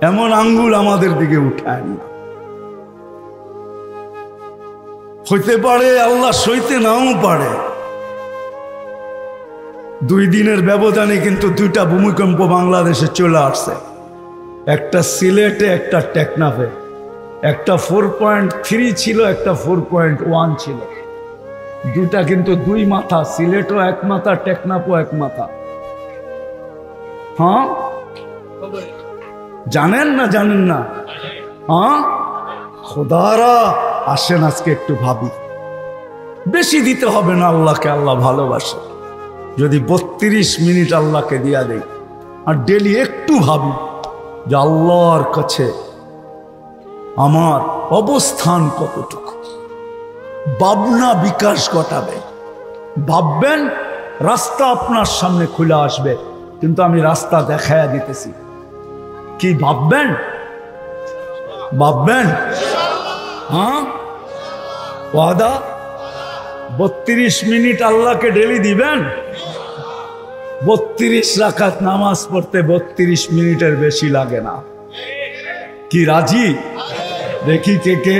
এমন আঙ্গুল আমাদের দিকে উঠায় না। হইতে পারে আল্লাহ সইতে নাও পারে। 2 দিনের ব্যবধানে কিন্তু 2টা ভূমিকম্প বাংলাদেশে চলে আসছে, একটা সিলেটে একটা টেকনাফে। একটা 4.3 ছিল, একটা 4.1 ছিল, দুটা কিন্তু দুই মাথা। সিলেটও এক মাথা, টেকনাফও এক মাথা। হ্যাঁ, জানেন না? জানেন না? হ্যাঁ, খোদারা আসেন আজকে একটু ভাবি। বেশি দিতে হবে না আল্লাহকে, আল্লাহ ভালোবাসে। যদি 32 মিনিট আল্লাহকে দিয়া দেই আর ডেলি একটু ভাবি যে আল্লাহর কাছে আমার অবস্থান কতটুকু, ভাবনা বিকাশ ঘটাবে। ভাববেন রাস্তা আপনার সামনে খুলে আসবে, কিন্তু আমি রাস্তা দেখায়া দিতেছি। কি ভাববেন? ভাববেন? হ্যাঁ, ওয়াদা? 32 মিনিট আল্লাহকে ডেলি দিবেন। 32 রাকাত নামাজ পড়তে 32 মিনিটের বেশি লাগে না। কি রাজি? দেখি কে কে।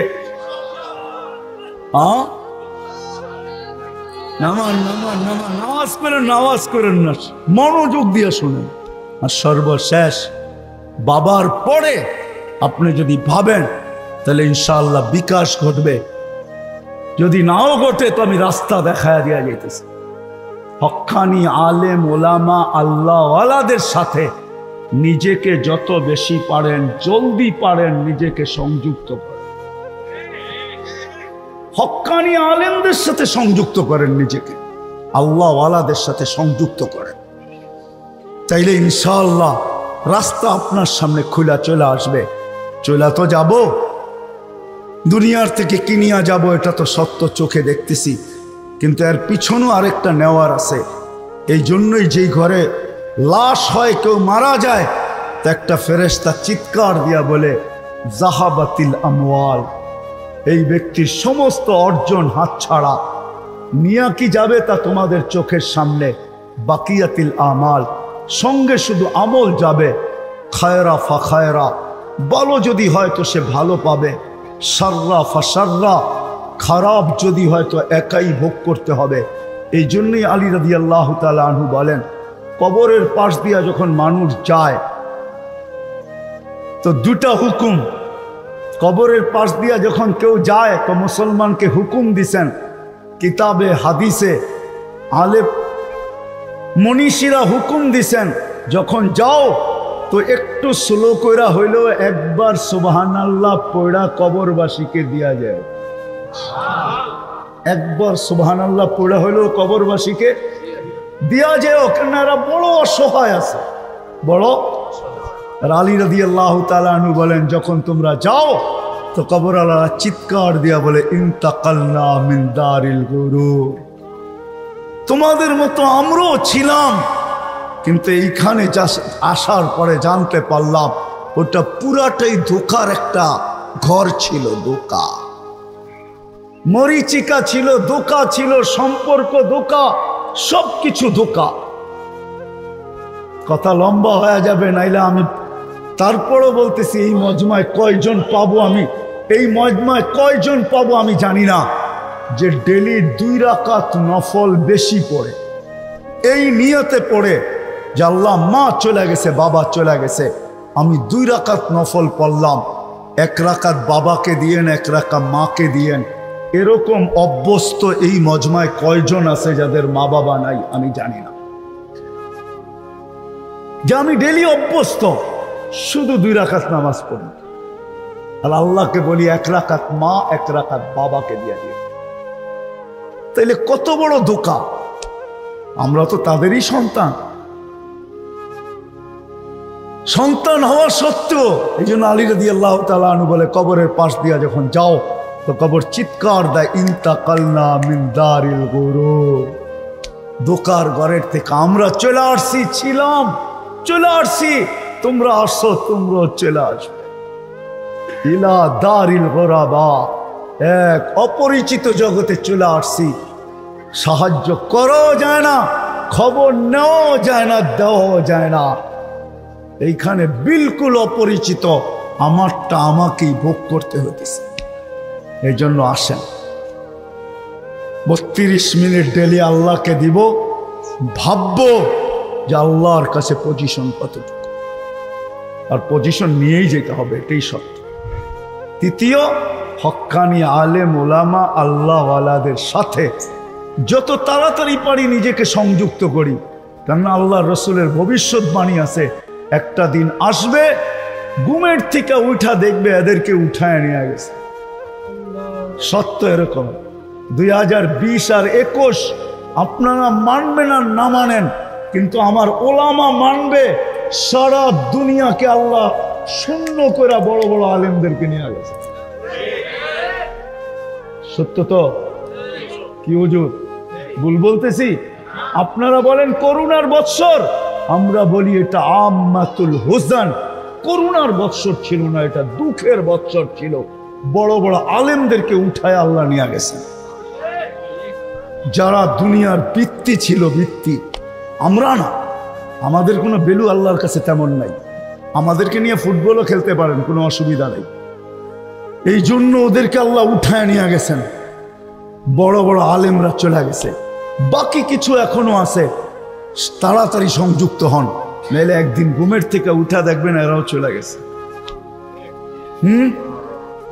নামাজ করেন, নামাজ করেন না, মনোযোগ দিয়ে শুনেন। আর সর্বশেষ বাবার পরে আপনি যদি ভাবেন তাহলে ইনশাআল্লাহ বিকাশ ঘটবে। যদি নাও ঘটে তো আমি রাস্তা দেখায় দিয়া যাইতেছি। হক্কানি আলেম ওলামা আল্লাহওয়ালাদের সাথে নিজেকে যত বেশি পারেন, জলদি পারেন, নিজেকে সংযুক্ত করেন। হক্কানি আলেমদের সাথে সংযুক্ত করেন, নিজেকে আল্লাহওয়ালাদের সাথে সংযুক্ত করেন। তাইলে ইনশাআল্লাহ রাস্তা আপনার সামনে খোলা চলে আসবে। চলে তো যাব, দুনিয়ার থেকে কিনিয়া যাব, এটা তো সত্য, চোখে দেখতেছি, কিন্তু এর পিছনেও আরেকটা নেওয়ার আছে। এই জন্যই যেই ঘরে লাশ হয়, কেউ মারা যায়, তো একটা ফেরেশতা চিৎকার দিয়া বলে জাহাবাতিল আমওয়াল, এই ব্যক্তির সমস্ত অর্জন হাতছাড়া। নিয়া কি যাবে তা তোমাদের চোখের সামনে, বাকিয়াতিল আমাল, সঙ্গে শুধু আমল যাবে। খায়রা ফা খায়রা, ভালো যদি হয় তো সে ভালো পাবে, সাররা ফা সাররা, খারাপ যদি হয় তো একাই ভোগ করতে হবে। এই জন্যই আলী রাদিয়াল্লাহু তাআলা আনহু বলেন, কবরের পাশ দিয়া যখন মানুষ যায় তো দুটা হুকুম। কবরের পাশ দিয়া যখন কেউ যায় তো মুসলমানকে হুকুম দিছেন, কিতাবে হাদিসে আলেম মনীষীরা হুকুম দিছেন, যখন যাও তো একটু স্লো কইরা হইলেও একবার সুবহানাল্লাহ পড়া কবরবাসীকে দিয়া যায়। একবার সুবহানাল্লাহ পড়া হইলেও কবরবাসীকে দিয়া যায়, কেন এরা বড় অসহায় আছে, বড়। আলী রাদিয়াল্লাহু তাআলা আনহু বলেন, যখন তোমরা যাও তো কবরওয়ালারা চিৎকার দিয়া বলে, ইন্তাকালনা মিন দারিল গুরুর, তোমাদের মতো আমরাও ছিলাম, কিন্তু এইখানে আসার পরে জানতে পারলাম ওটা পুরাটাই ধোঁকার একটা ঘর ছিল, ধোঁকা, মরিচিকা ছিল, ধোঁকা ছিল, সম্পর্ক ধোঁকা, সবকিছু ধোঁকা। কথা লম্বা হয়ে যাবে, নাইলে আমি তারপরও বলতেছি, এই মজমায় কয়জন পাবো আমি, এই মজমায় কয়জন পাবো আমি জানি না, যে ডেলি 2 রাকাত নফল বেশি পড়ে, এই নিয়তে পড়ে যে আল্লাহ মা চলে গেছে, বাবা চলে গেছে, আমি 2 রাকাত নফল পড়লাম, 1 রাকাত বাবাকে দিয়েন, 1 রাকাত মাকে দিয়েন। এরকম অভ্যস্ত এই মজমায় কয়জন আছে যাদের মা বাবা নাই আমি জানি না, যে আমি ডেলি অভ্যস্ত শুধু 2 রাকাত নামাজ পড়ি, আর আল্লাহকে বলি 1 রাকাত মা 1 রাকাত বাবাকে দিয়ে দিই। তাইলে কত বড় ধোঁকা। আমরা তো তাদেরই সন্তান, সন্তান হওয়া সত্ত্বেও এই জন্য আলী রাদিয়াল্লাহু তাআলা আনহু বলে, কবরের পাশ দিয়া যখন যাও তো কবর চিৎকার দেয়, ইন্তাকালনা মিন দারিল গুরুর, ধোঁকার ঘরের থেকে আমরা চলে আসছি, ছিলাম, চলে আসছি, তোমরা আসো, তোমরাও চলে আসবে। ইলা দারিল গুরাবা, এক অপরিচিত জগতে চলে আসছি। সাহায্য করাও যায় না, খবর নেওয়াও যায় না, দেওয়াও যায় না। এইখানে বিলকুল অপরিচিত, আমারটা আমাকেই ভোগ করতে হতেছে। এই জন্য আসেন, 32 মিনিট ডেলি আল্লাহকে দিব, ভাববো যে আল্লাহর কাছে পজিশন কতটুকু, আর পজিশন নিয়েই যেতে হবে, এটাই সত্য। তৃতীয়, হক্কানি আলেম ওলামা আল্লাহওয়ালাদের সাথে যত তাড়াতাড়ি পারি নিজেকে সংযুক্ত করি, কেননা আল্লাহ রসুলের ভবিষ্যৎবাণী আছে, একটা দিন আসবে ঘুমের থেকে উঠা দেখবে এদেরকে উঠায় নিয়ে গেছে। সত্য এরকম। 2020 আর 21 আপনারা মানবেন আর না মানেন, কিন্তু আমার ওলামা মানবে, সারা দুনিয়াকে আল্লাহ শূন্য করে বড় বড় আলেমদেরকে নিয়ে গেছে। সত্য তো? কি হুজুর ভুল বলতেছি? আপনারা বলেন করুণার বৎসর, আমরা বলি এটা আম্মাতুল হুজান। করুণার বৎসর ছিল না, এটা দুঃখের বৎসর ছিল। বড় বড় আলেমদেরকে উঠায় আল্লাহ নিয়ে গেছেন, যারা দুনিয়ার ভিত্তি ছিল, ভিত্তি। আমরা না, আমাদের কোনো ভ্যালু আল্লাহর কাছে তেমন নাই। আমাদেরকে নিয়ে ফুটবলও খেলতে পারেন, কোনো অসুবিধা নেই। এই জন্য ওদেরকে আল্লাহ উঠায় নিয়ে গেছেন, বড় বড় আলেমরা চলে গেছে। বাকি কিছু এখনো আছে, তাড়াতাড়ি সংযুক্ত হন, নাইলে একদিন ঘুমের থেকে উঠা দেখবেন এরাও চলে গেছে।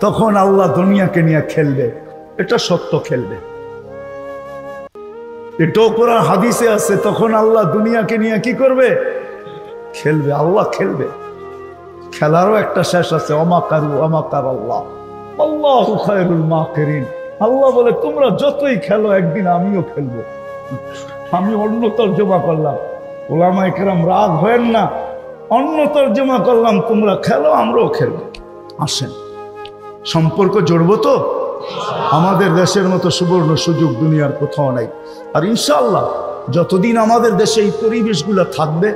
তখন আল্লাহ দুনিয়াকে নিয়ে খেলবে, এটা সত্য, খেলবে। এটাও কোরআন হাদিসে আছে, তখন আল্লাহ দুনিয়াকে নিয়ে কি করবে? খেলবে। আল্লাহ খেলবে, খেলারও একটা শেষ আছে। অমাকারু অমাকার আল্লাহ, আল্লাহু খায়রুল মাকিরিন। আল্লাহ বলে তোমরা যতই খেলো, একদিন আমিও খেলবো। আমি অন্য তর্জমা করলাম, ওলামায়ে কেরাম রাগ হয়েন না, অন্য তর্জমা করলাম, তোমরা খেলো আমরাও খেলবো। আসেন, সম্পর্ক জড়বো তো? আমাদের দেশের মতো সুবর্ণ সুযোগ দুনিয়ার কোথাও নাই। আর ইনশাআল্লাহ যতদিন আমাদের দেশে এই পরিবেশগুলো থাকবে,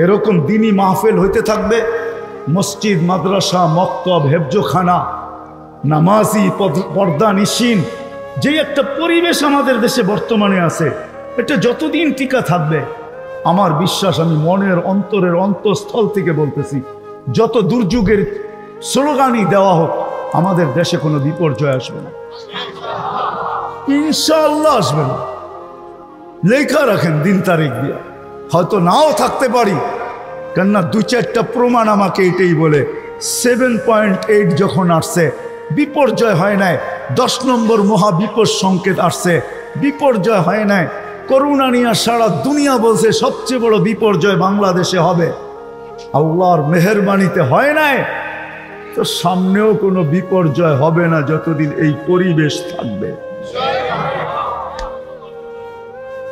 এরকম দিনী মাহফিল হইতে থাকবে, মসজিদ, মাদ্রাসা, মক্তব, হেফজোখানা, নামাজি, পর্দা নিশিন, যে একটা পরিবেশ আমাদের দেশে বর্তমানে আছে, এটা যতদিন টিকা থাকবে, আমার বিশ্বাস, আমি মনের অন্তরের অন্তঃস্থল থেকে বলতেছি, যত দুর্যোগের স্লোগানই দেওয়া হোক, আমাদের দেশে কোনো বিপর্যয় আসবে না, ইনশাআল্লাহ আসবে না। লেখা রাখেন দিন তারিখ দিয়ে, হয়তো নাও থাকতে পারি, কেননা 2-4টা প্রমাণ আমাকে এটাই বলে। 7.8 যখন আসছে, বিপর্যয় হয় নাই। 10 নম্বর মহাবিপদ সংকেত আসছে, বিপর্যয় হয় নাই। করোনা নিয়ে সারা দুনিয়া বলছে সবচেয়ে বড় বিপর্যয় বাংলাদেশে হবে, আল্লাহর মেহেরবানিতে হয় নাই। তো সামনেও কোনো বিপর্যয় হবে না যতদিন এই পরিবেশ থাকবে।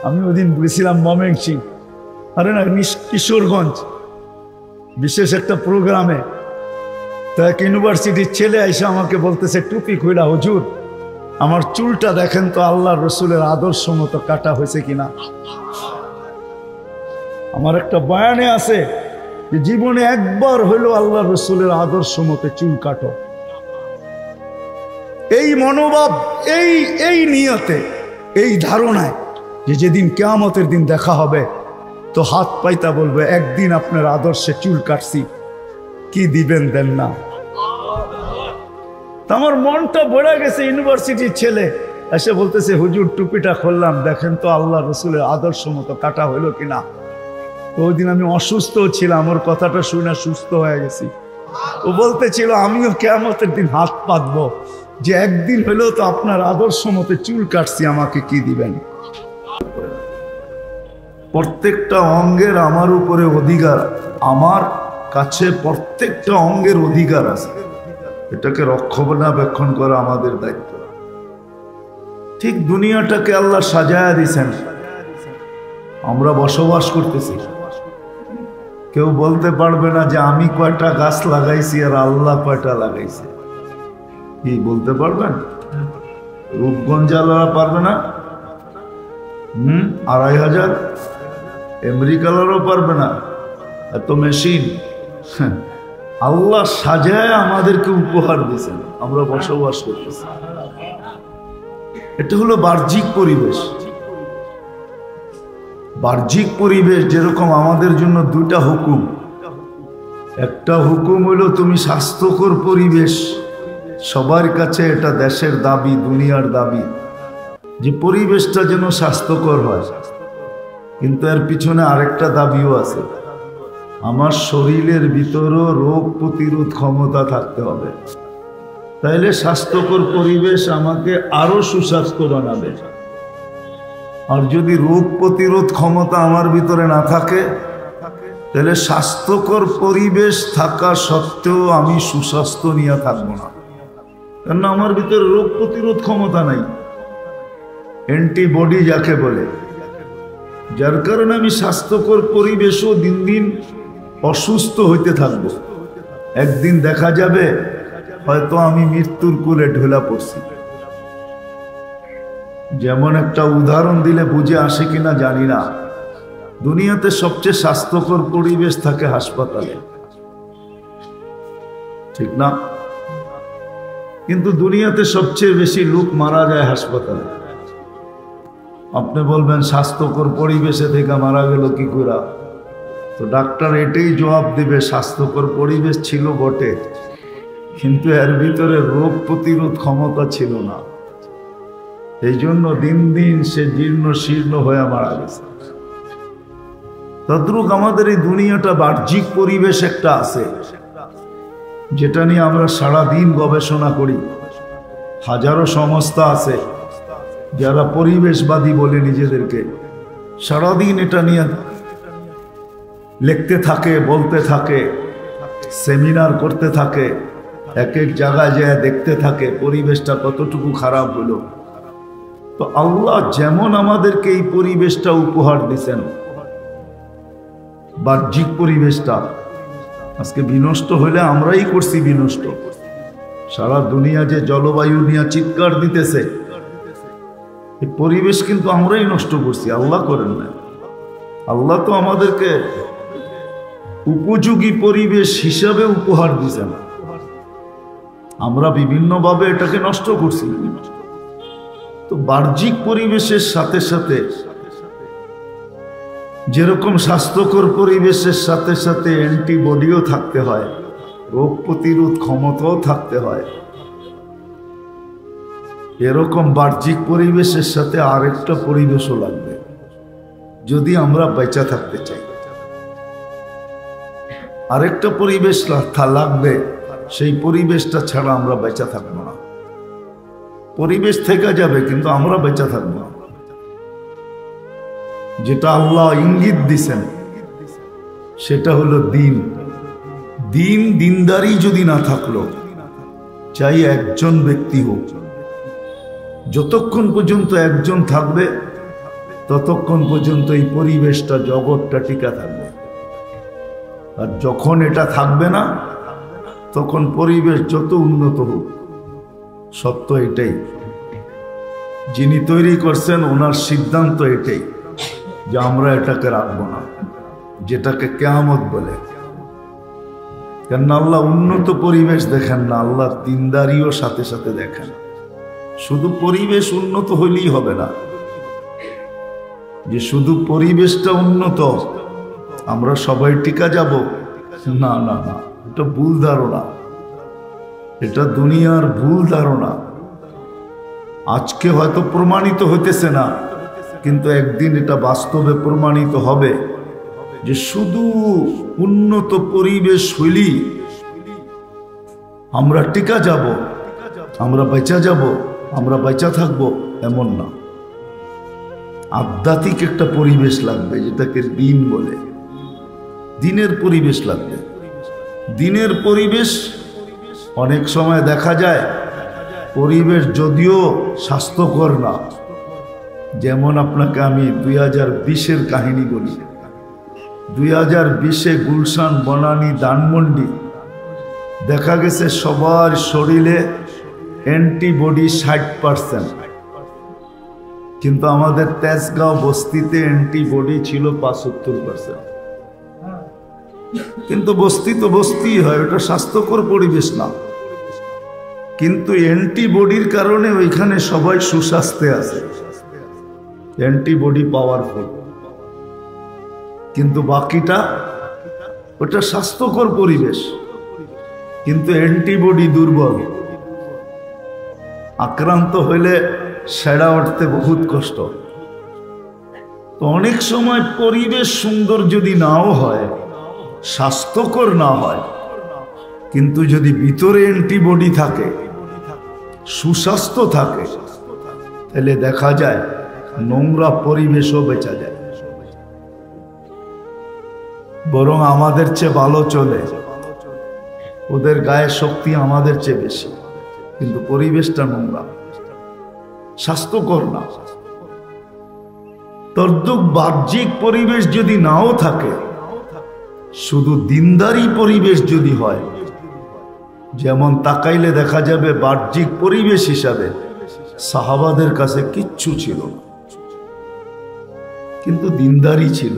আমি ওদিন গেছিলাম ময়মনসিংহ, আরে না কিশোরগঞ্জ, বিশেষ একটা প্রোগ্রামে। তো এক ইউনিভার্সিটির ছেলে এসে আমাকে বলতেছে, টুপি খুইলা, হুজুর আমার চুলটা দেখেন তো আল্লাহর রসুলের আদর্শ মতো কাটা হয়েছে কিনা। আমার একটা বয়ানে আছে যে জীবনে একবার হইলো আল্লাহর রসুলের আদর্শ মতো চুল কাটো। এই মনোভাব, এই নিয়তে, এই ধারণায় যে যেদিন কিয়ামতের দিন দেখা হবে, তো হাত পাইতা বলবে, একদিন আপনার আদর্শে চুল কাটছি, কি দিবেন দেন না। আমার মনটা ভরে গেছে। ইউনিভার্সিটির ছেলে এসে বলতেছে, হুজুর টুপিটা খুললাম, দেখেন তো আল্লাহ রসুলের আদর্শ মতো কাটা হইলো কিনা। তো ওই দিন আমি অসুস্থ ছিলাম, ওর কথাটা শুনে সুস্থ হয়ে গেছি। ও বলতেছিল, আমিও কিয়ামতের দিন হাত পাতবো, যে একদিন হলেও তো আপনার আদর্শ মতো চুল কাটছি, আমাকে কি দিবেন। প্রত্যেকটা অঙ্গের আমার উপরে অধিকার, আমার কাছে প্রত্যেকটা অঙ্গের অধিকার আছে, এটাকে রক্ষণাবেক্ষণ করা আমাদের দায়িত্ব। ঠিক দুনিয়াটাকে আল্লাহ সাজায়া দিয়েছেন, আমরা বসবাস করতেছি। কেউ বলতে পারবে না যে আমি কয়টা গাছ লাগাইছি আর আল্লাহ কয়টা লাগাইছে, কি বলতে পারবেন? রূপগঞ্জালারা পারবে না, 2500 আমেরিকালারও পারবে না, এত মেশিন। আল্লাহ সাজায় আমাদেরকে উপহার দিয়েছেন, আমরা বসবাস করতেছি। এটা হলো বাহ্যিক পরিবেশ। বাহ্যিক পরিবেশ যেরকম আমাদের জন্য 2টা হুকুম। একটা হুকুম হলো তুমি স্বাস্থ্যকর পরিবেশ, সবার কাছে এটা দেশের দাবি, দুনিয়ার দাবি, যে পরিবেশটা যেন স্বাস্থ্যকর হয়। কিন্তু এর পিছনে আরেকটা দাবিও আছে, আমার শরীরের ভিতরও রোগ প্রতিরোধ ক্ষমতা থাকতে হবে। তাইলে স্বাস্থ্যকর পরিবেশ আমাকে আরো সুস্বাস্থ্য বানাবে। আর যদি রোগ প্রতিরোধ ক্ষমতা আমার ভিতরে না থাকে, তাহলে স্বাস্থ্যকর পরিবেশ থাকা সত্ত্বেও আমি সুস্বাস্থ্য নিয়ে থাকবো না, কারণ আমার ভিতরে রোগ প্রতিরোধ ক্ষমতা নাই, অ্যান্টিবডি যাকে বলে। যার কারণে আমি স্বাস্থ্যকর পরিবেশও দিন দিন অসুস্থ হইতে থাকবো। একদিন দেখা যাবে হয়তো আমি মৃত্যুর কোলে ঢেলা পড়ছি। যেমন একটা উদাহরণ দিলে বুঝে আসে কিনা জানি না, দুনিয়াতে সবচেয়ে স্বাস্থ্যকর পরিবেশ থাকে হাসপাতালে, ঠিক না? কিন্তু দুনিয়াতে সবচেয়ে বেশি লোক মারা যায় হাসপাতালে। আপনি বলবেন স্বাস্থ্যকর পরিবেশে থেকে মারা গেল কি করে? তো ডাক্তার এটাই জবাব দিবে, স্বাস্থ্যকর পরিবেশ ছিল বটে, কিন্তু এর ভিতরে রোগ প্রতিরোধ ক্ষমতা ছিল না, এই জন্য দিন দিন সে জীর্ণ শীর্ণ হয়ে মারা গেছে। তদ্রুপ আমাদের এই দুনিয়াটা বাহ্যিক পরিবেশ একটা আছে, যেটা নিয়ে আমরা সারাদিন গবেষণা করি। হাজারো সংস্থা আছে যারা পরিবেশবাদী বলে নিজেদেরকে, সারাদিন এটা নিয়ে লিখতে থাকে, বলতে থাকে, সেমিনার করতে থাকে, এক এক জায়গায় যায় দেখতে থাকে পরিবেশটা কতটুকু খারাপ হলো। তো আল্লাহ যেমন আমাদেরকে এই পরিবেশটা উপহার দিয়েছেন, বাহ্যিক পরিবেশটা আজকে বিনষ্ট হইলে আমরাই করছি বিনষ্ট। সারা দুনিয়া যে জলবায়ু নিয়ে চিৎকার দিতেছে, এই পরিবেশ কিন্তু আমরাই নষ্ট করছি, আল্লাহ করেন না। আল্লাহ তো আমাদেরকে উপযোগী পরিবেশ হিসাবে উপহার দিয়েছেন, আমরা বিভিন্নভাবে এটাকে নষ্ট করছি। তো বাহ্যিক পরিবেশের সাথে সাথে যেরকম স্বাস্থ্যকর পরিবেশের সাথে সাথে অ্যান্টিবডিও থাকতে হয়, রোগ প্রতিরোধ ক্ষমতাও থাকতে হয়, এরকম বাহ্যিক পরিবেশের সাথে আরেকটা পরিবেশও লাগবে যদি আমরা বেঁচে থাকতে চাই। আরেকটা পরিবেশ লাগবে, সেই পরিবেশটা ছাড়া আমরা বেঁচে থাকবো না। পরিবেশ থেকে যাবে কিন্তু আমরা বেঁচে থাকবো না। যেটা আল্লাহ ইঙ্গিত দিছেন সেটা হলো দিন। দিনদারি যদি না থাকলো, চাই একজন ব্যক্তি হোক, যতক্ষণ পর্যন্ত একজন থাকবে ততক্ষণ পর্যন্ত এই পরিবেশটা, জগৎটা টিকা থাকবে। আর যখন এটা থাকবে না, তখন পরিবেশ যত উন্নত হোক, সত্য এটাই, যিনি তৈরি করছেন ওনার সিদ্ধান্ত এটাই যে আমরা এটাকে রাখবো না, যেটাকে কিয়ামত বলে। কেন আল্লাহ উন্নত পরিবেশ দেখেন না, আল্লাহ দিনদারিও সাথে সাথে দেখেন। শুধু পরিবেশ উন্নত হইলেই হবে না, যে শুধু পরিবেশটা উন্নত আমরা সবাই টিকা যাব, না না না, এটা ভুল ধারণা, এটা দুনিয়ার ভুল ধারণা। আজকে হয়তো প্রমাণিত হইতেছে না, কিন্তু একদিন এটা বাস্তবে প্রমাণিত হবে যে শুধু উন্নত পরিবেশ হইলেই আমরা টিকা যাব, আমরা বেঁচে যাব, আমরা বেঁচে থাকবো, এমন না। আধ্যাত্মিক একটা পরিবেশ লাগবে, যেটাকে দিন বলে, দিনের পরিবেশ লাগবে। দিনের পরিবেশ অনেক সময় দেখা যায় পরিবেশ যদিও স্বাস্থ্যকর না। যেমন আপনাকে আমি 2020-এর কাহিনী বলি। 2020-এ গুলশান, বনানী, ধানমন্ডি দেখা গেছে সবার শরীরে অ্যান্টিবডি 60%, কিন্তু আমাদের তেজগাঁও বস্তিতে অ্যান্টিবডি ছিল 75%। কিন্তু বস্তি তো বস্তি হয়, ওটা স্বাস্থ্যকর পরিবেশ না, কিন্তু অ্যান্টিবডির কারণে ওইখানে সবাই সুস্বাস্থ্যে আছে, অ্যান্টিবডি পাওয়ারফুল। কিন্তু বাকিটা ওটা স্বাস্থ্যকর পরিবেশ, কিন্তু অ্যান্টিবডি দুর্বল, আক্রান্ত হইলে সেরা উঠতে বহুত কষ্ট। তো অনেক সময় পরিবেশ সুন্দর যদি নাও হয়, স্বাস্থ্যকর না হয়, কিন্তু যদি ভিতরে অ্যান্টিবডি থাকে সুস্বাস্থ্য থাকে, তাহলে দেখা যায় নোংরা পরিবেশও বেঁচা যায়। বরং আমাদের চেয়ে ভালো চলে, ওদের গায়ে শক্তি আমাদের চেয়ে বেশি, কিন্তু পরিবেশটা নোংরা, স্বাস্থ্যকর না। তদ্রূপ বাহ্যিক পরিবেশ যদি নাও থাকে, শুধু দিনদারি পরিবেশ যদি হয়, যেমন তাকাইলে দেখা যাবে বাহ্যিক পরিবেশ হিসাবে সাহাবাদের কাছে কিচ্ছু ছিল না, কিন্তু দিনদারি ছিল।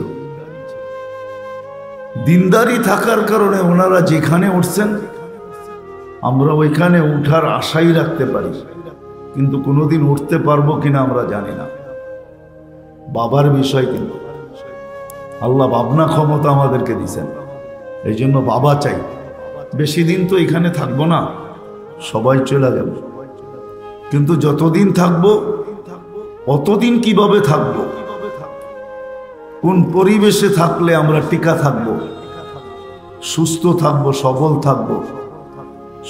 দিনদারি থাকার কারণে ওনারা যেখানে উঠছেন আমরা ওইখানে উঠার আশাই রাখতে পারি, কিন্তু কোনোদিন উঠতে পারবো কিনা আমরা জানি না। বাবার বিষয়, কিন্তু আল্লাহ ভাবনা ক্ষমতা আমাদেরকে দিয়েছেন, এই জন্য বাবা চাই। বেশি দিন তো এখানে থাকবো না, সবাই চলে গেল, কিন্তু যতদিন থাকবো অতদিন কিভাবে থাকবো, কোন পরিবেশে থাকলে আমরা টিকা থাকবো, সুস্থ থাকবো, সবল থাকবো,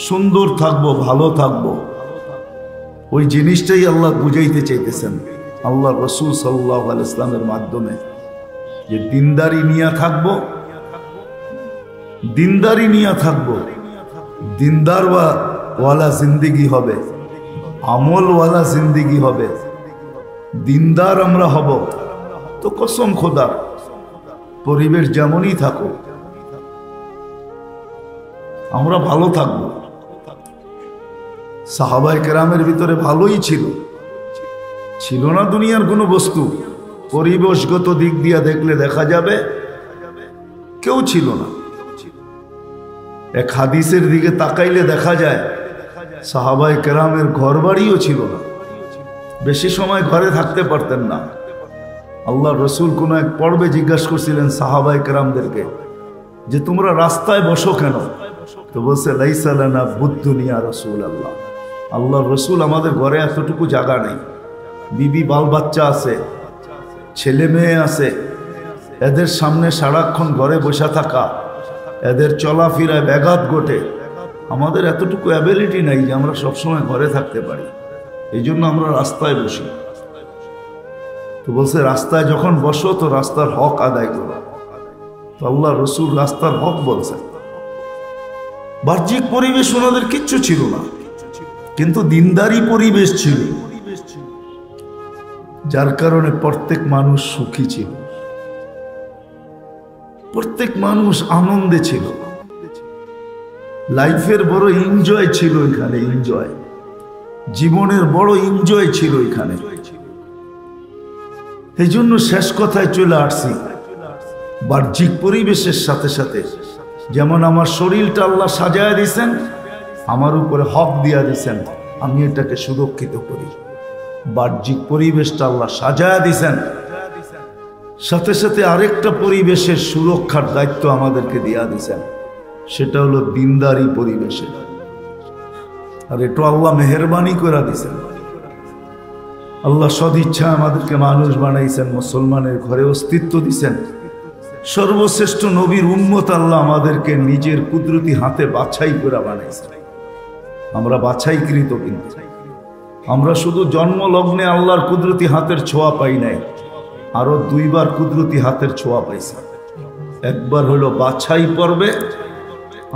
সুন্দর থাকবো, ভালো থাকবো, ওই জিনিসটাই আল্লাহ বুঝাইতে চাইতেছেন আল্লাহ রসুল সাল্লাল্লাহু আলাইহি ওয়াসাল্লামের মাধ্যমে, যে দিনদারি নিয়ে থাকবো, দিনদারি নিয়ে থাকবো, দিনদার ওয়ালা জিন্দিগি হবে, আমল ওয়ালা জিন্দিগি হবে। দিনদার আমরা হব তো কসম খোদার পরিবেশ যেমনই থাকুক আমরা ভালো থাকবো। সাহাবায়ে কেরামের ভিতরে ভালোই ছিল, ছিল না দুনিয়ার কোনো বস্তু, পরিবেশগত দিক দিয়ে দেখলে দেখা যাবে কেউ ছিল না। এক হাদিসের দিকে তাকাইলে দেখা যায় সাহাবায়ে কেরামের ঘর বাড়িও ছিল না, বেশি সময় ঘরে থাকতে পারতেন না। আল্লাহ রসুল কোন এক পর্বে জিজ্ঞাসা করছিলেন সাহাবায়ে কেরামদেরকে যে তোমরা রাস্তায় বসো কেন? তো বলছে লাইসা লানা বুদ্দুনিয়া রাসূলুল্লাহ, আল্লাহ রসুল আমাদের ঘরে এতটুকু জায়গা নেই, বিবি বাল বাচ্চা আছে, ছেলে মেয়ে আছে, এদের সামনে সারাক্ষণ ঘরে বসে থাকা, এদের চলাফেরায় ব্যাঘাত ঘটে, আমাদের এতটুকু অ্যাবিলিটি নাই যে আমরা সবসময় ঘরে থাকতে পারি, এই জন্য আমরা রাস্তায় বসি। তো বলছে রাস্তায় যখন বসো তো রাস্তার হক আদায় করো। তো আল্লাহ রসুল রাস্তার হক বলছে। বাহ্যিক পরিবেশ ওনাদের কিচ্ছু ছিল না, কিন্তু দিনদারি পরিবেশ ছিল, যার কারণে প্রত্যেক মানুষ সুখী ছিল, প্রত্যেক মানুষ আনন্দে ছিল, লাইফের বড় এনজয় ছিল এখানে, এনজয়, জীবনের বড় এনজয় ছিল এখানে। এই জন্য শেষ কথায় চলে আসছি, বাহ্যিক পরিবেশের সাথে সাথে যেমন আমার শরীরটা আল্লাহ সাজায় দিয়েছেন, আমার উপরে হক দিয়া দিয়েছেন আমি এটাকে সুরক্ষিত করি। বাহ্যিক পরিবেশটা আল্লাহ সাজায় দিয়েছেন, সাথে সাথে আরেকটা পরিবেশের সুরক্ষার দায়িত্ব আমাদেরকে দিয়া দিয়েছেন, সেটা হলো দিনদারি পরিবেশে। আর এটা আল্লাহ মেহেরবানি করে দিয়েছেন, আল্লাহ সদিচ্ছা আমাদেরকে মানুষ বানাইছেন, মুসলমানের ঘরে অস্তিত্ব দিছেন। সর্বশ্রেষ্ঠ নবীর উম্মত আল্লাহ আমাদেরকে নিজের কুদরতি হাতে বাছাই করে বানাইছেন, আমরা বাছাইকৃত। কিন্তু আমরা শুধু জন্ম লগ্নে আল্লাহর কুদরতি হাতের ছোঁয়া পাই নাই, আরো দুইবার কুদরতি হাতের ছোঁয়া পাইছি। একবার হলো বাছাই পর্বে,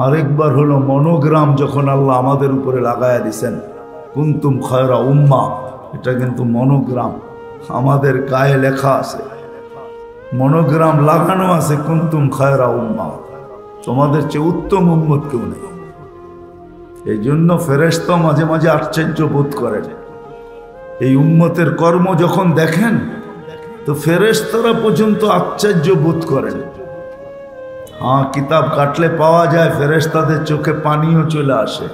আরেকবার হলো মনোগ্রাম, যখন আল্লাহ আমাদের উপরে লাগায়া দিছেন কুনতুম খায়রা উম্মাহ, এটা কিন্তু মনোগ্রাম, আমাদের গায়ে লেখা আছে, মনোগ্রাম লাগানো আছে কুনতুম খায়রা উম্মাহ, তোমাদের চেয়ে উত্তম উম্মত কেউ নেই। এই জন্য ফেরেশতা মাঝে মাঝে আশ্চর্য বোধ করেন, এই উম্মতের কর্ম যখন দেখেন তো ফেরেশতারা পর্যন্ত আশ্চর্য বোধ করেন। হ্যাঁ, কিতাব কাটলে পাওয়া যায় ফেরেশতাদের চোখে পানিও চলে আসে,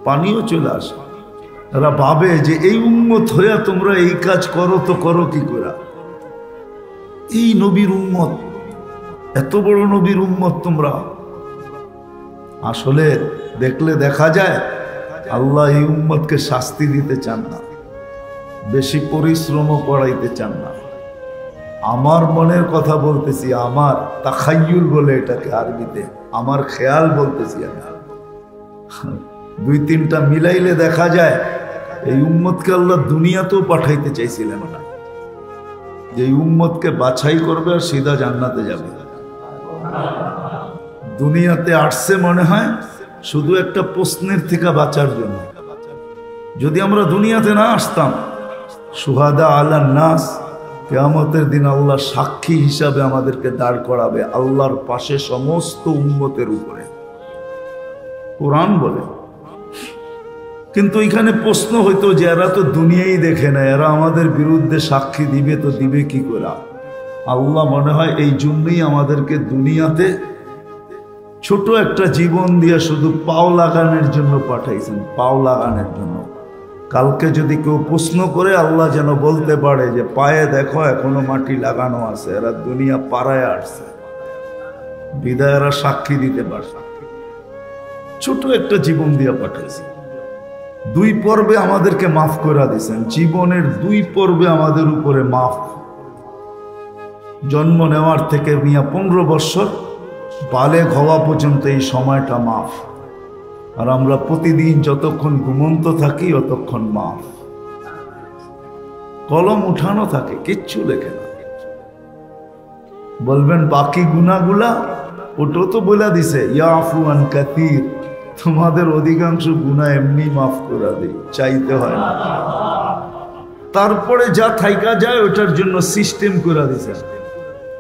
পানিও চলে আসে। এরা ভাবে যে এই উম্মত হইয়া তোমরা এই কাজ করো, তো করো কি করে? এই নবীর উম্মত, এত বড় নবীর উম্মত তোমরা। আসলে দেখলে দেখা যায় আল্লাহ এই উম্মতকে শাস্তি দিতে চান না, বেশি পরিশ্রমও করাইতে চান না। আমার মনের কথা বলতেছি, আমার তাখায়ুল বলে এটাকে আরবিতে, আমার খেয়াল বলতেছি আমি। দুই তিনটা মিলাইলে দেখা যায় এই উম্মতকে আল্লাহ দুনিয়াতেও পাঠাইতে চাইছিলেন না, যে উম্মতকে বাছাই করবে আর সিধা জান্নাতে যাবে। দুনিয়াতে আসছে মনে হয় শুধু একটা প্রশ্নের থেকে বাঁচার জন্য। যদি আমরা দুনিয়াতে না আসতাম, সুহাদা আলান নাস, কিয়ামতের দিন আল্লাহ সাক্ষী হিসাবে আমাদেরকে দাঁড় করাবে আল্লাহর পাশে সমস্ত উম্মতের উপরে, কোরআন বলে। কিন্তু এখানে প্রশ্ন হইতো যে এরা তো দুনিয়াই দেখে না, এরা আমাদের বিরুদ্ধে সাক্ষী দিবে, তো দিবে কি করে? আল্লাহ মনে হয় এই জন্যই আমাদেরকে দুনিয়াতে ছোট একটা জীবন দিয়ে শুধু পাও লাগানোর জন্য পাঠাইছেন, পাও লাগানোর জন্য। কালকে যদি কেউ প্রশ্ন করে আল্লাহ যেন বলতে পারে যে পায়ে দেখো এখনো মাটি লাগানো আছে, এরা দুনিয়া পাড়ায় আসছে, বিদায় এরা সাক্ষী দিতে পারছে। ছোট একটা জীবন দিয়ে পাঠাইছে। 2 পর্বে আমাদেরকে মাফ করে দিয়েছেন, জীবনের 2 পর্বে আমাদের উপরে মাফ। জন্ম নেওয়ার থেকে নিয়ে 15 বছর বালেগ হওয়া পর্যন্ত এই সময়টা মাফ। আর আমরা প্রতিদিন যতক্ষণ ঘুমন্ত থাকি অতক্ষণ মাফ। কলম উঠানো থাকে, কিচ্ছু লেখে না। বলবেন বাকি গুনাহগুলা, ওটা তো বলে দিছে ইয়াফু আন কাসীর, তোমাদের অধিকাংশ গুনাহ এমনি মাফ করে দেই, চাইতে হয় না। তারপরে যা থাইকা যায় ওটার জন্য সিস্টেম করে দিছে,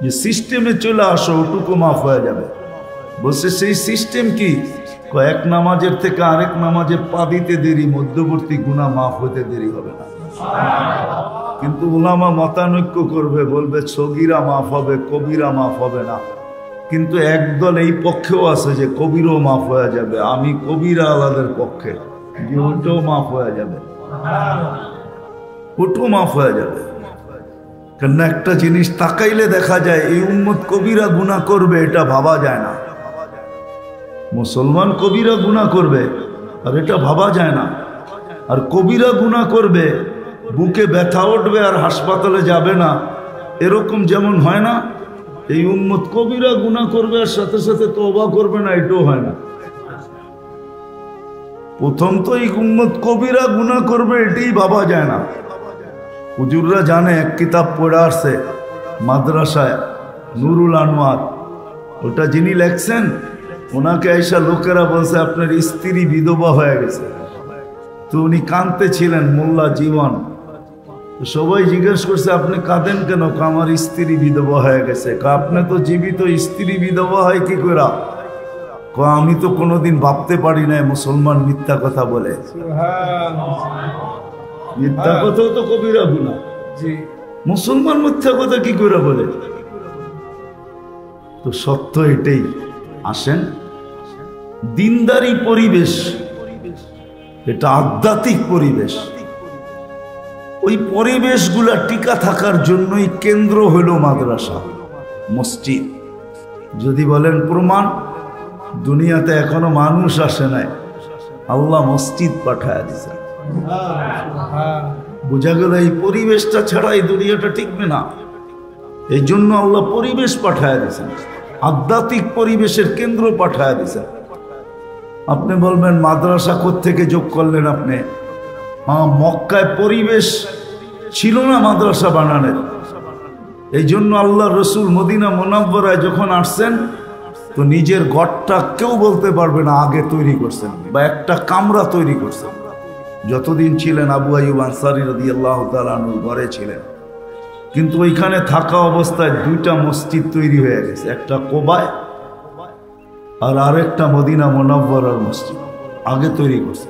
যে সিস্টেমে চলে আসো ওটুকু মাফ হয়ে যাবে। বলছে সেই সিস্টেম কি? কয়েক নামাজের থেকে আরেক নামাজে পা দিতে দেরি, মধ্যবর্তী গুনাহ মাফ হতে দেরি হবে না। কিন্তু উলামা মতানৈক্য করবে, বলবে সগীরা মাফ হবে, কবিরা মাফ হবে না। কিন্তু একদল এই পক্ষেও আছে যে কবিরও মাফ হয়ে যাবে। আমি কবিরা আলাদের পক্ষে, যে ওটাও মাফ হয়ে যাবে, ওটাও মাফ হয়ে যাবে। কেন একটা জিনিস তাকাইলে দেখা যায় এই উম্মত কবিরা গুনাহ করবে, এটা ভাবা যায় না। মুসলমান কবিরা গুনাহ করবে আর এটা ভাবা যায় না। আর কবিরা গুনাহ করবে, বুকে ব্যথা উঠবে আর হাসপাতালে যাবে না, এরকম যেমন হয় না, এই উম্মত কবিরা গুনাহ করবে আর সাথে সাথে তওবা করবে না, এটাও হয় না। প্রথম তো এই উম্মত কবিরা গুনাহ করবে, এটাই ভাবা যায় না। হুজুররা জানে, এক কিতাব পড়ে আসছে মাদ্রাসায়, নুরুল আনোয়ার, ওটা যিনি লেখছেন ওনাকে আইসা লোকেরা বলছে আপনার স্ত্রী বিধবা হয়ে গেছে। তো উনি কাঁদতে ছিলেন মোল্লা জীবন। সবাই জিজ্ঞেস করছে আপনি কাঁদেন কেন? আমার স্ত্রী বিধবা হয়ে গেছে। আপনি তো জীবিত, স্ত্রী বিধবা হয় কি করে? আমি তো কোনোদিন ভাবতে পারি না মুসলমান মিথ্যা কথা বলে। মিথ্যা কথাও তো কবিরা গুনাহ, মুসলমান মিথ্যা কথা কি করে বলে? তো সত্য এটাই। আসেন, দিনদারি পরিবেশ, এটা আধ্যাত্মিক পরিবেশ। ওই পরিবেশগুলা টিকা থাকার জন্যই কেন্দ্র হলো মাদ্রাসা, মসজিদ। যদি বলেন প্রমাণ, দুনিয়াতে এখনো মানুষ আসে নাই, আল্লাহ মসজিদ পাঠায় দিয়েছে। বোঝা গেল এই পরিবেশটা ছাড়া এই দুনিয়াটা টিকবে না। এই জন্য আল্লাহ পরিবেশ পাঠায় দিয়েছেন, আধ্যাত্মিক পরিবেশের কেন্দ্র পাঠায় দিয়েছেন। আপনি বলবেন মাদ্রাসা কোত্থেকে যোগ করলেন আপনি? হ্যাঁ, মক্কায় পরিবেশ ছিল না মাদ্রাসা বানানোর। এই জন্য আল্লাহ রসুল মদিনা মুনাব্বরায় যখন আসছেন, তো নিজের ঘরটা কেউ বলতে পারবে না আগে তৈরি করছেন, বা একটা কামরা তৈরি করছেন। যতদিন ছিলেন আবু আইয়ুব আনসারী রাদিয়াল্লাহু তাআলা আনহুর ঘরে ছিলেন। কিন্তু ওইখানে থাকা অবস্থায় 2টা মসজিদ তৈরি হয়ে গেছে, একটা কোবায় আর আরেকটা মদিনা মুনাব্বরার মসজিদ আগে তৈরি করছে।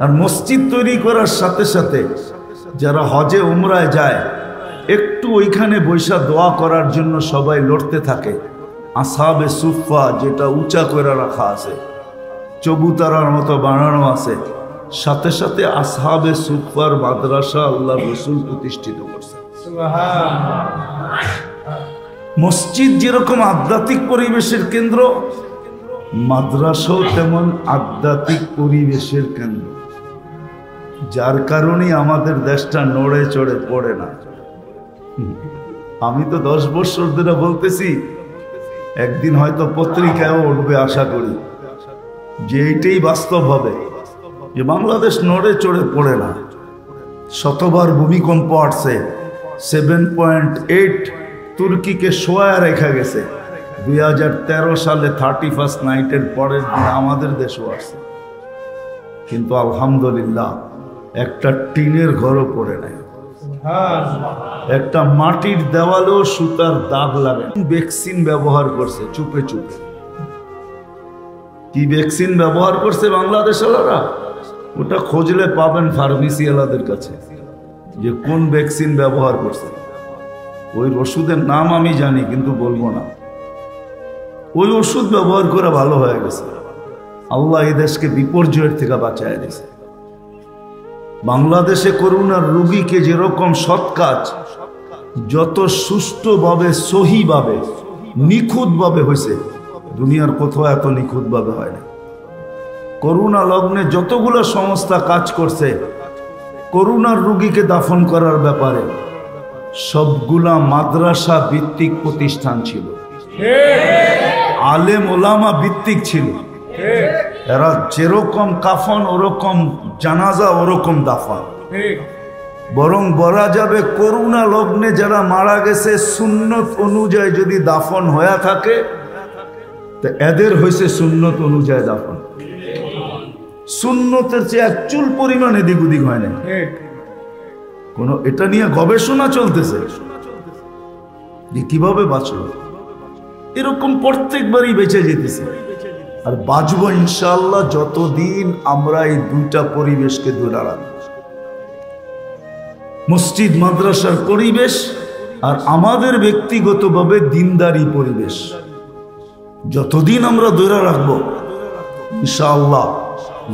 আর মসজিদ তৈরি করার সাথে সাথে যারা হজে উমরায় যায়, একটু ওইখানে বৈশা দোয়া করার জন্য সবাই লড়তে থাকে। আসহাবে সুফা, যেটা উঁচা করে রাখা আছে, চবুতারার মতো বানানো আছে, সাথে সাথে আসহাবে সুফার মাদ্রাসা আল্লাহ রসুল প্রতিষ্ঠিত করছে। মসজিদ যেরকম আধ্যাত্মিক পরিবেশের কেন্দ্র, মাদ্রাসাও তেমন আধ্যাত্মিক পরিবেশের কেন্দ্র। যার কারণে আমাদের দেশটা নড়ে চড়ে পড়ে না। আমি তো 10 বছর ধরে বলতেছি, একদিন হয়তো পত্রিকায়ও উঠবে আশা করি, যে এইটাই বাস্তব হবে যে বাংলাদেশ নড়ে চড়ে পড়ে না। শতবার ভূমিকম্প আসছে, 7.8 তুর্কিকে শোয়া রেখা গেছে। 2013 সালে 31st নাইটের পরের দিন আমাদের দেশও আসছে, কিন্তু আলহামদুলিল্লাহ একটা টিনের ঘরও পড়ে নাই, একটা মাটির দেওয়ালেও সুতার দাগ লাগে। ভ্যাকসিন ব্যবহার করছে চুপে চুপে। কি ভ্যাকসিন ব্যবহার করছে বাংলাদেশওয়ালারা? ওটা খুঁজলে পাবেন ফার্মেসিওয়ালাদের কাছে যে কোন ভ্যাকসিন ব্যবহার করছে। ওই ওষুধের নাম আমি জানি কিন্তু বলবো না। ওই ওষুধ ব্যবহার করে ভালো হয়ে গেছে। আল্লাহ এই দেশকে বিপর্যয়ের থেকে বাঁচায় দিয়েছে। বাংলাদেশে করোনার রোগীকে যেরকম সৎ কাজ যত সুষ্ঠুভাবে, সহিভাবে, নিখুঁতভাবে হয়েছে, দুনিয়ার কোথাও এত নিখুঁতভাবে হয় না। করোনা লগ্নে যতগুলো সংস্থা কাজ করছে করোনার রোগীকে দাফন করার ব্যাপারে, সবগুলা মাদ্রাসা ভিত্তিক প্রতিষ্ঠান ছিল, আলেম ওলামা ভিত্তিক ছিল। এরা যেরকম কাফন ওরকম জানাজা, ওরকম দাফন। বরং বলা যাবে করোনা লগ্নে যারা মারা গেছে সুন্নত অনুযায়ী যদি দাফন হয়ে থাকে তো এদের হয়েছে সুন্নত অনুযায়ী দাফন। সুন্নতের চেয়ে এক চুল পরিমাণ এদিক ওদিক হয় না। কোনো এটা নিয়ে গবেষণা চলতেছে যে কিভাবে বাঁচলো। এরকম প্রত্যেকবারই বেঁচে যেতেছে আর বাঁচবো ইনশাআল্লাহ যতদিন আমরা এই দুইটা পরিবেশকে ধরে রাখবো, মসজিদ মাদ্রাসার পরিবেশ আর আমাদের ব্যক্তিগতভাবে দিনদারি পরিবেশ। যতদিন আমরা ধরে রাখবো ইনশাআল্লাহ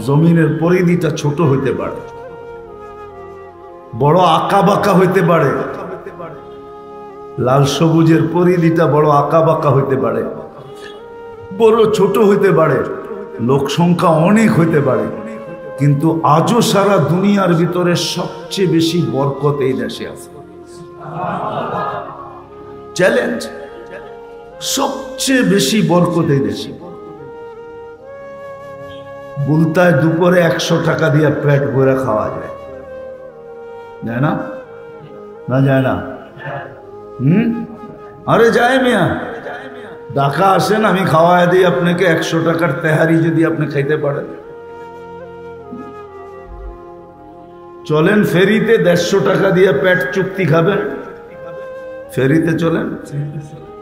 জমিনের পরিধিটা ছোট হইতে পারে, বড় আঁকা বাঁকা হইতে পারে, লাল সবুজের পরিধিটা বড় আঁকা বাঁকা হইতে পারে, বড় ছোট হইতে পারে, লোক সংখ্যা অনেক হইতে পারে, কিন্তু আজও সারা দুনিয়ার ভিতরে সবচেয়ে বেশি বরকত এই দেশে আছে। চ্যালেঞ্জ, সবচেয়ে বেশি বরকত এই দেশে। বুলতায় দুপুরে 100 টাকা দিয়ে পেট ভরে খাওয়া যায়, যায় না? না যায় না? আরে যায় মিয়া, ঢাকা আসেন, আমি খাওয়ায় দিই আপনাকে। 100 টাকার তেহারি যদি আপনি খাইতে পারেন। চলেন ফেরিতে, 150 টাকা দিয়ে পেট চুক্তি খাবেন, ফেরিতে চলেন,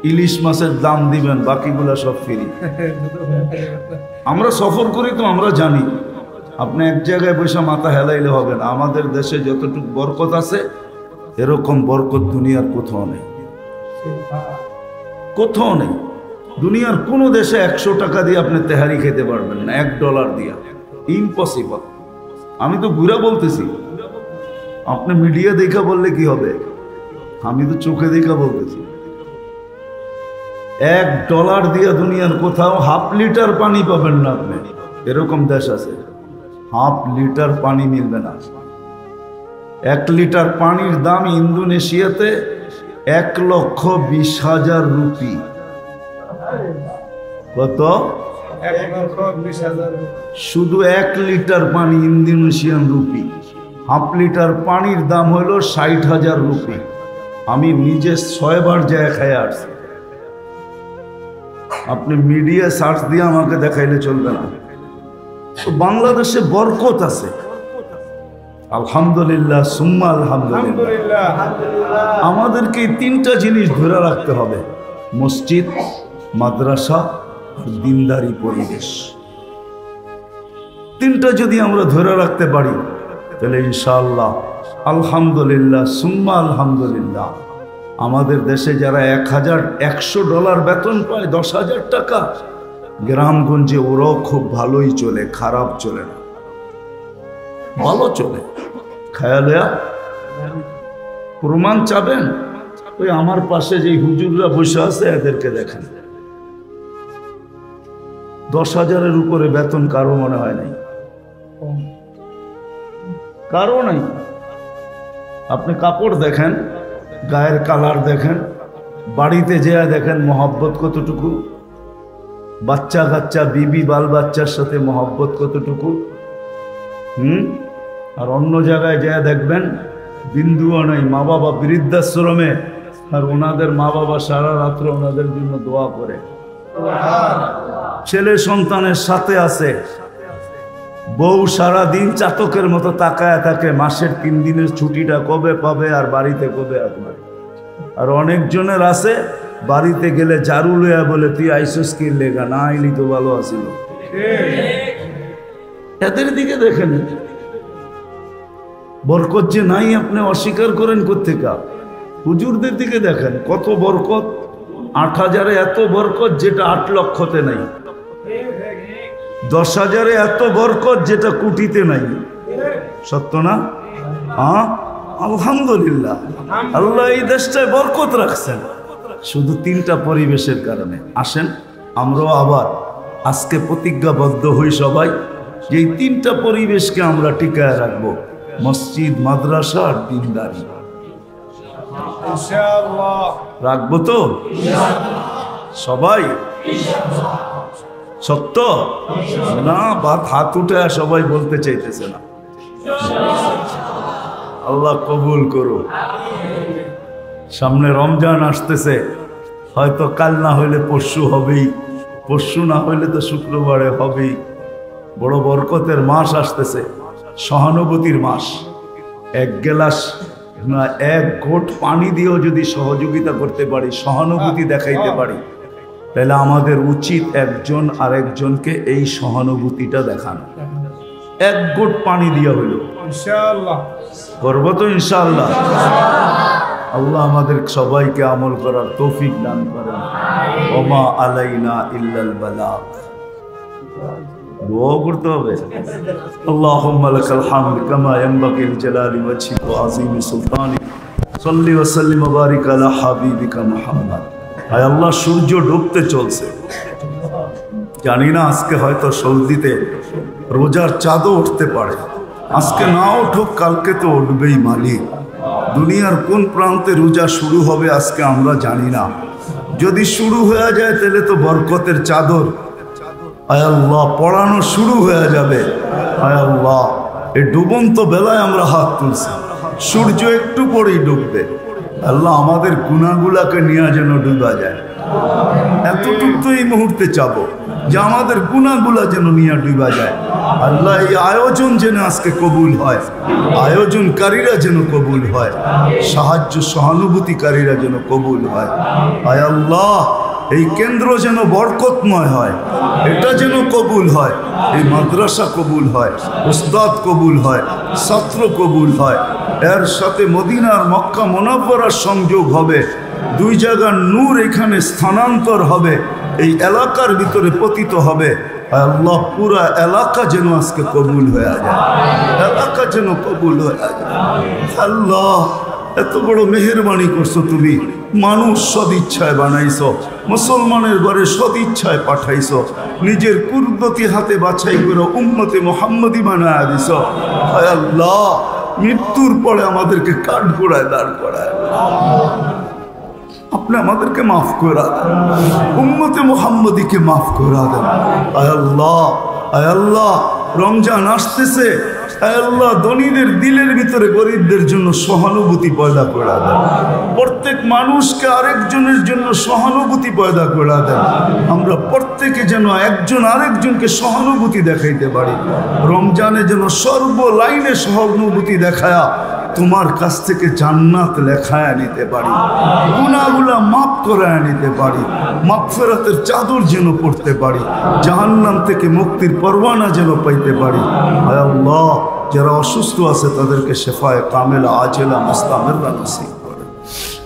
ইলিশ মাছের দাম দিবেন, বাকিগুলা সব ফ্রি। আমরা সফর করি তো আমরা জানি, আপনি এক জায়গায় বসে মাথা হেলাইলে হবে না। আমাদের দেশে যতটুকু বরকত আছে এরকম বরকত দুনিয়ার কোথাও নেই, কোথাও নেই। দুনিয়ার কোনো দেশে 100 টাকা দিয়ে আপনি তেহারি খেতে পারবেন না, $1 দিয়ে, ইম্পসিবল। আমি তো ঘুরে বলতেছি, আপনি মিডিয়া দেখা বললে কি হবে, আমি তো চোখে দেখা বলতেছি। $1 দিয়ে দুনিয়ার কোথাও 1/2 লিটার পানি পাবেন না আপনি। এরকম দেশ আছে 1/2 লিটার পানি মিলবে না। 1 লিটার পানির দাম ইন্দোনেশিয়াতে 1,20,000 রুপি। কত? 1,20,000। শুধু 1 লিটার পানি ইন্দোনেশিয়ান রুপি। 1/2 লিটার পানির দাম হইল 60,000 রুপি। আমি নিজে 6 বার যায় খাই আসছি। আপনি মিডিয়া সার্চ দিয়ে আমাকে দেখাইলে চলবে না। তো বাংলাদেশে বরকত আছে, আলহামদুলিল্লাহ, সুম্মা আলহামদুলিল্লাহ। আমাদেরকে এই 3টা জিনিস ধরে রাখতে হবে: মসজিদ, মাদ্রাসা, দিনদারি পরিবেশ। 3টা যদি আমরা ধরে রাখতে পারি তাহলে ইনশাআল্লাহ আলহামদুলিল্লাহ সুম্মা আলহামদুলিল্লাহ আমাদের দেশে যারা $1,100 বেতন পায়, 10,000 টাকা, গ্রামগঞ্জে ওরাও খুব ভালোই চলে, খারাপ চলে না, ভালো চলে। খায়ালেয়া প্রমাণ চাবেন? ওই আমার পাশে যে হুজুররা বসে আছে এদেরকে দেখেন, 10,000-এর উপরে বেতন কারো মনে হয় নাই, কারো নাই। আপনি কাপড় দেখেন, গায়ের কালার দেখেন, বাড়িতে যেয়ে দেখেন মহব্বত কতটুকু। বাচ্চা কাচ্চা বিবি বাল বাচ্চার সাথে মহব্বত কতটুকু। আর অন্য জায়গায় যা দেখবেন বিন্দুও নাই, মা বাবা বৃদ্ধাশ্রমে, আর ওনাদের মা বাবা সারা রাত্র ওনাদের জন্য দোয়া করে। ছেলে সন্তানের সাথে আছে, বউ সারা দিন চাতকের মতো তাকায় থাকে মাসের 3 দিনের ছুটিটা কবে পাবে আর বাড়িতে কবে আসবে। আর অনেকজনের আছে বাড়িতে গেলে ঝাড়ু লইয়া বলে তুই আইসস কি লেগা, না আইলি তো ভালো আছিল। এদের দিকে দেখেন, বরকত যে নাই আপনি অস্বীকার করেন কোত্থেকে। হুজুরদের দিকে দেখেন কত বরকত, 8,000-এ এত বরকত যেটা 8 লক্ষতে নাই, 10,000-এ এত বরকত যেটা কোটিতে নাই। সত্য না? হ্যাঁ, আলহামদুলিল্লাহ। আল্লাহ এই দেশটায় বরকত রাখছেন শুধু 3টা পরিবেশের কারণে। আসেন আমরাও আবার আজকে প্রতিজ্ঞাবদ্ধ হই সবাই যে এই 3টা পরিবেশকে আমরা টিকায় রাখবো, মসজিদ, মাদ্রাসা আর দিনদারি। রাখবো তো সবাই? সত্য না? হাত উঠে সবাই বলতে চাইতেছে না। আল্লাহ কবুল করো। সামনে রমজান আসতেছে, হয়তো কাল না হইলে পরশু হবেই, পরশু না হইলে তো শুক্রবারে হবেই। বড় বরকতের মাস আসতেছে, সহানুভূতির মাস। 1 গ্লাস না 1 ঘোট পানি দিয়েও যদি সহযোগিতা করতে পারি, সহানুভূতি দেখাইতে পারি, তাহলে আমাদের উচিত একজন আরেকজনকে এই সহানুভূতিটা দেখানো। 1 ঘোট পানি দিয়া হইল ইনশাআল্লাহ করবো তো ইনশাআল্লাহ। আল্লাহ আমাদের সবাইকে আমল করার তৌফিক দান করেন। ওমা আলাইনা ইল্লাল বালাগ। দোয়া করতে হবে। আল্লাহুম্মা লাকাল হামদ কামা ইয়ানবাগি লিজালালি ওয়াজহিকা ওয়া আযীমি সুলতানিক। সাল্লি ওয়া সাল্লিম ওয়া বারিক আলা হাবিবিকা মুহাম্মদ। আয় আল্লাহ, সূর্য ডুবতে চলছে, জানি না আজকে হয়তো সৌদিতে রোজার চাঁদও উঠতে পারে। আজকে না উঠুক, কালকে তো উঠবেই মালিক। দুনিয়ার কোন প্রান্তে রোজা শুরু হবে আজকে আমরা জানি না। যদি শুরু হয়ে যায় তাহলে তো বরকতের চাদর আয় আল্লাহ পড়ানো শুরু হয়ে যাবে। আয় আল্লাহ, এই ডুবন্ত বেলায় আমরা হাত তুলছি, সূর্য একটু পরেই ডুববে। আল্লাহ আমাদের গুনাহগুলাকে নিয়ে যেন ডুবা যায়। এতটুকু তো এই মুহূর্তে চাবো যে আমাদের গুনাহগুলা যেন নিয়ে ডুবা যায়। আল্লাহ এই আয়োজন যেন আজকে কবুল হয়, আয়োজনকারীরা যেন কবুল হয়, সাহায্য সহানুভূতিকারীরা যেন কবুল হয়। আয় আল্লাহ, এই কেন্দ্র যেন বরকতময় হয়, এটা যেন কবুল হয়। এই মাদ্রাসা কবুল হয়, উস্তাদ কবুল হয়, ছাত্র কবুল হয়, এর সাথে মদিনার মক্কা মুনাওয়ারার সংযোগ হবে। 2 জায়গার নূর এখানে স্থানান্তর হবে, এই এলাকার ভিতরে পতিত হবে। আল্লাহ পুরা এলাকা যেন আজকে কবুল হয়ে যায়, এলাকা যেন কবুল হয়ে যায়। আল্লাহ এত বড় মেহেরবানি করছো তুমি, মানুষ সদিচ্ছায় বানাইছো, মুসলমানের ঘরে সদিচ্ছায় পাঠাইছো, নিজের কুদরতি হাতে বাছাই করে উম্মতে মুহাম্মদী বানায় দিছো। হায় আল্লাহ, মৃত্যুর পরে আমাদেরকে কাঠগোড়ায় দাঁড় করায়, আপনি আমাদেরকে মাফ করা দেন, উম্মতে মুহাম্মদীকে মাফ করা দেন। আয় আল্লাহ, আয় আল্লাহ, রমজান আসতেছে, আয় আল্লাহ ধনীদের দিলের ভিতরে গরিবদের জন্য সহানুভূতি পয়দা করে দেন, প্রত্যেক মানুষকে আরেকজনের জন্য সহানুভূতি পয়দা করে দেন। আমরা প্রত্যেকে যেন একজন আরেকজনকে সহানুভূতি দেখাইতে পারি। রমজানে যেন সর্ব লাইনে সহানুভূতি দেখায়া তোমার কাছ থেকে জান্নাত লেখায় নিতে পারি, গুনাহগুলা মাফ করায় নিতে পারি, মাগফিরাতের চাদর যেন পড়তে পারি, জাহান্নাম থেকে মুক্তির পরওয়ানা যেন পাইতে পারি। হায় আল্লাহ, যারা অসুস্থ আছে তাদেরকে শেফায়ে কামেলা আজেলা মুস্তামিররা নসিব করেন।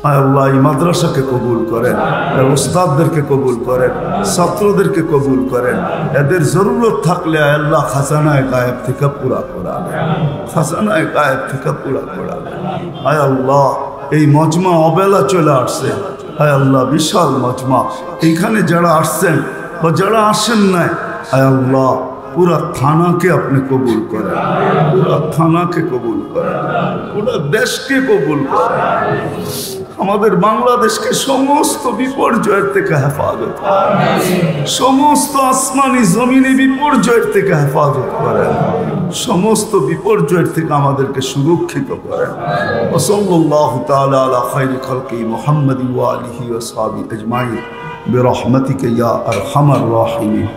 হায় আল্লাহ, এই মাদ্রাসাকে কবুল করেন, এর উস্তাদদেরকে কবুল করেন, ছাত্রদেরকে কবুল করেন। এদের জরুরত থাকলে আয় আল্লাহ খাজানায়ে গায়েব থেকে পুরা করা, খাজানায়ে গায়েব থেকে পুরা করা। আয় আল্লাহ, এই মজমা অবেলা চলে আসছে, আয় আল্লাহ বিশাল মজমা, এইখানে যারা আসছেন বা যারা আসেন নাই, আয় আল্লাহ পুরা থানাকে আপনি কবুল করেন, পুরা থানাকে কবুল করেন, পুরা দেশকে কবুল করেন। আমাদের বাংলাদেশকে সমস্ত বিপর্যয়ের থেকে হেফাজত করেন, সমস্ত আসমানি জমিনি বিপর্যয়ের থেকে হেফাজত করেন, সমস্ত বিপর্যয়ের থেকে আমাদেরকে সুরক্ষিত করেন। ওয়াসাল্লাল্লাহু তাআলা আলা খায়রি খালকি মুহাম্মাদি ওয়া আলিহি ওয়া সাহবিহি আজমাইন বিরহমাতিকা ইয়া আরহামার রাহিমিন।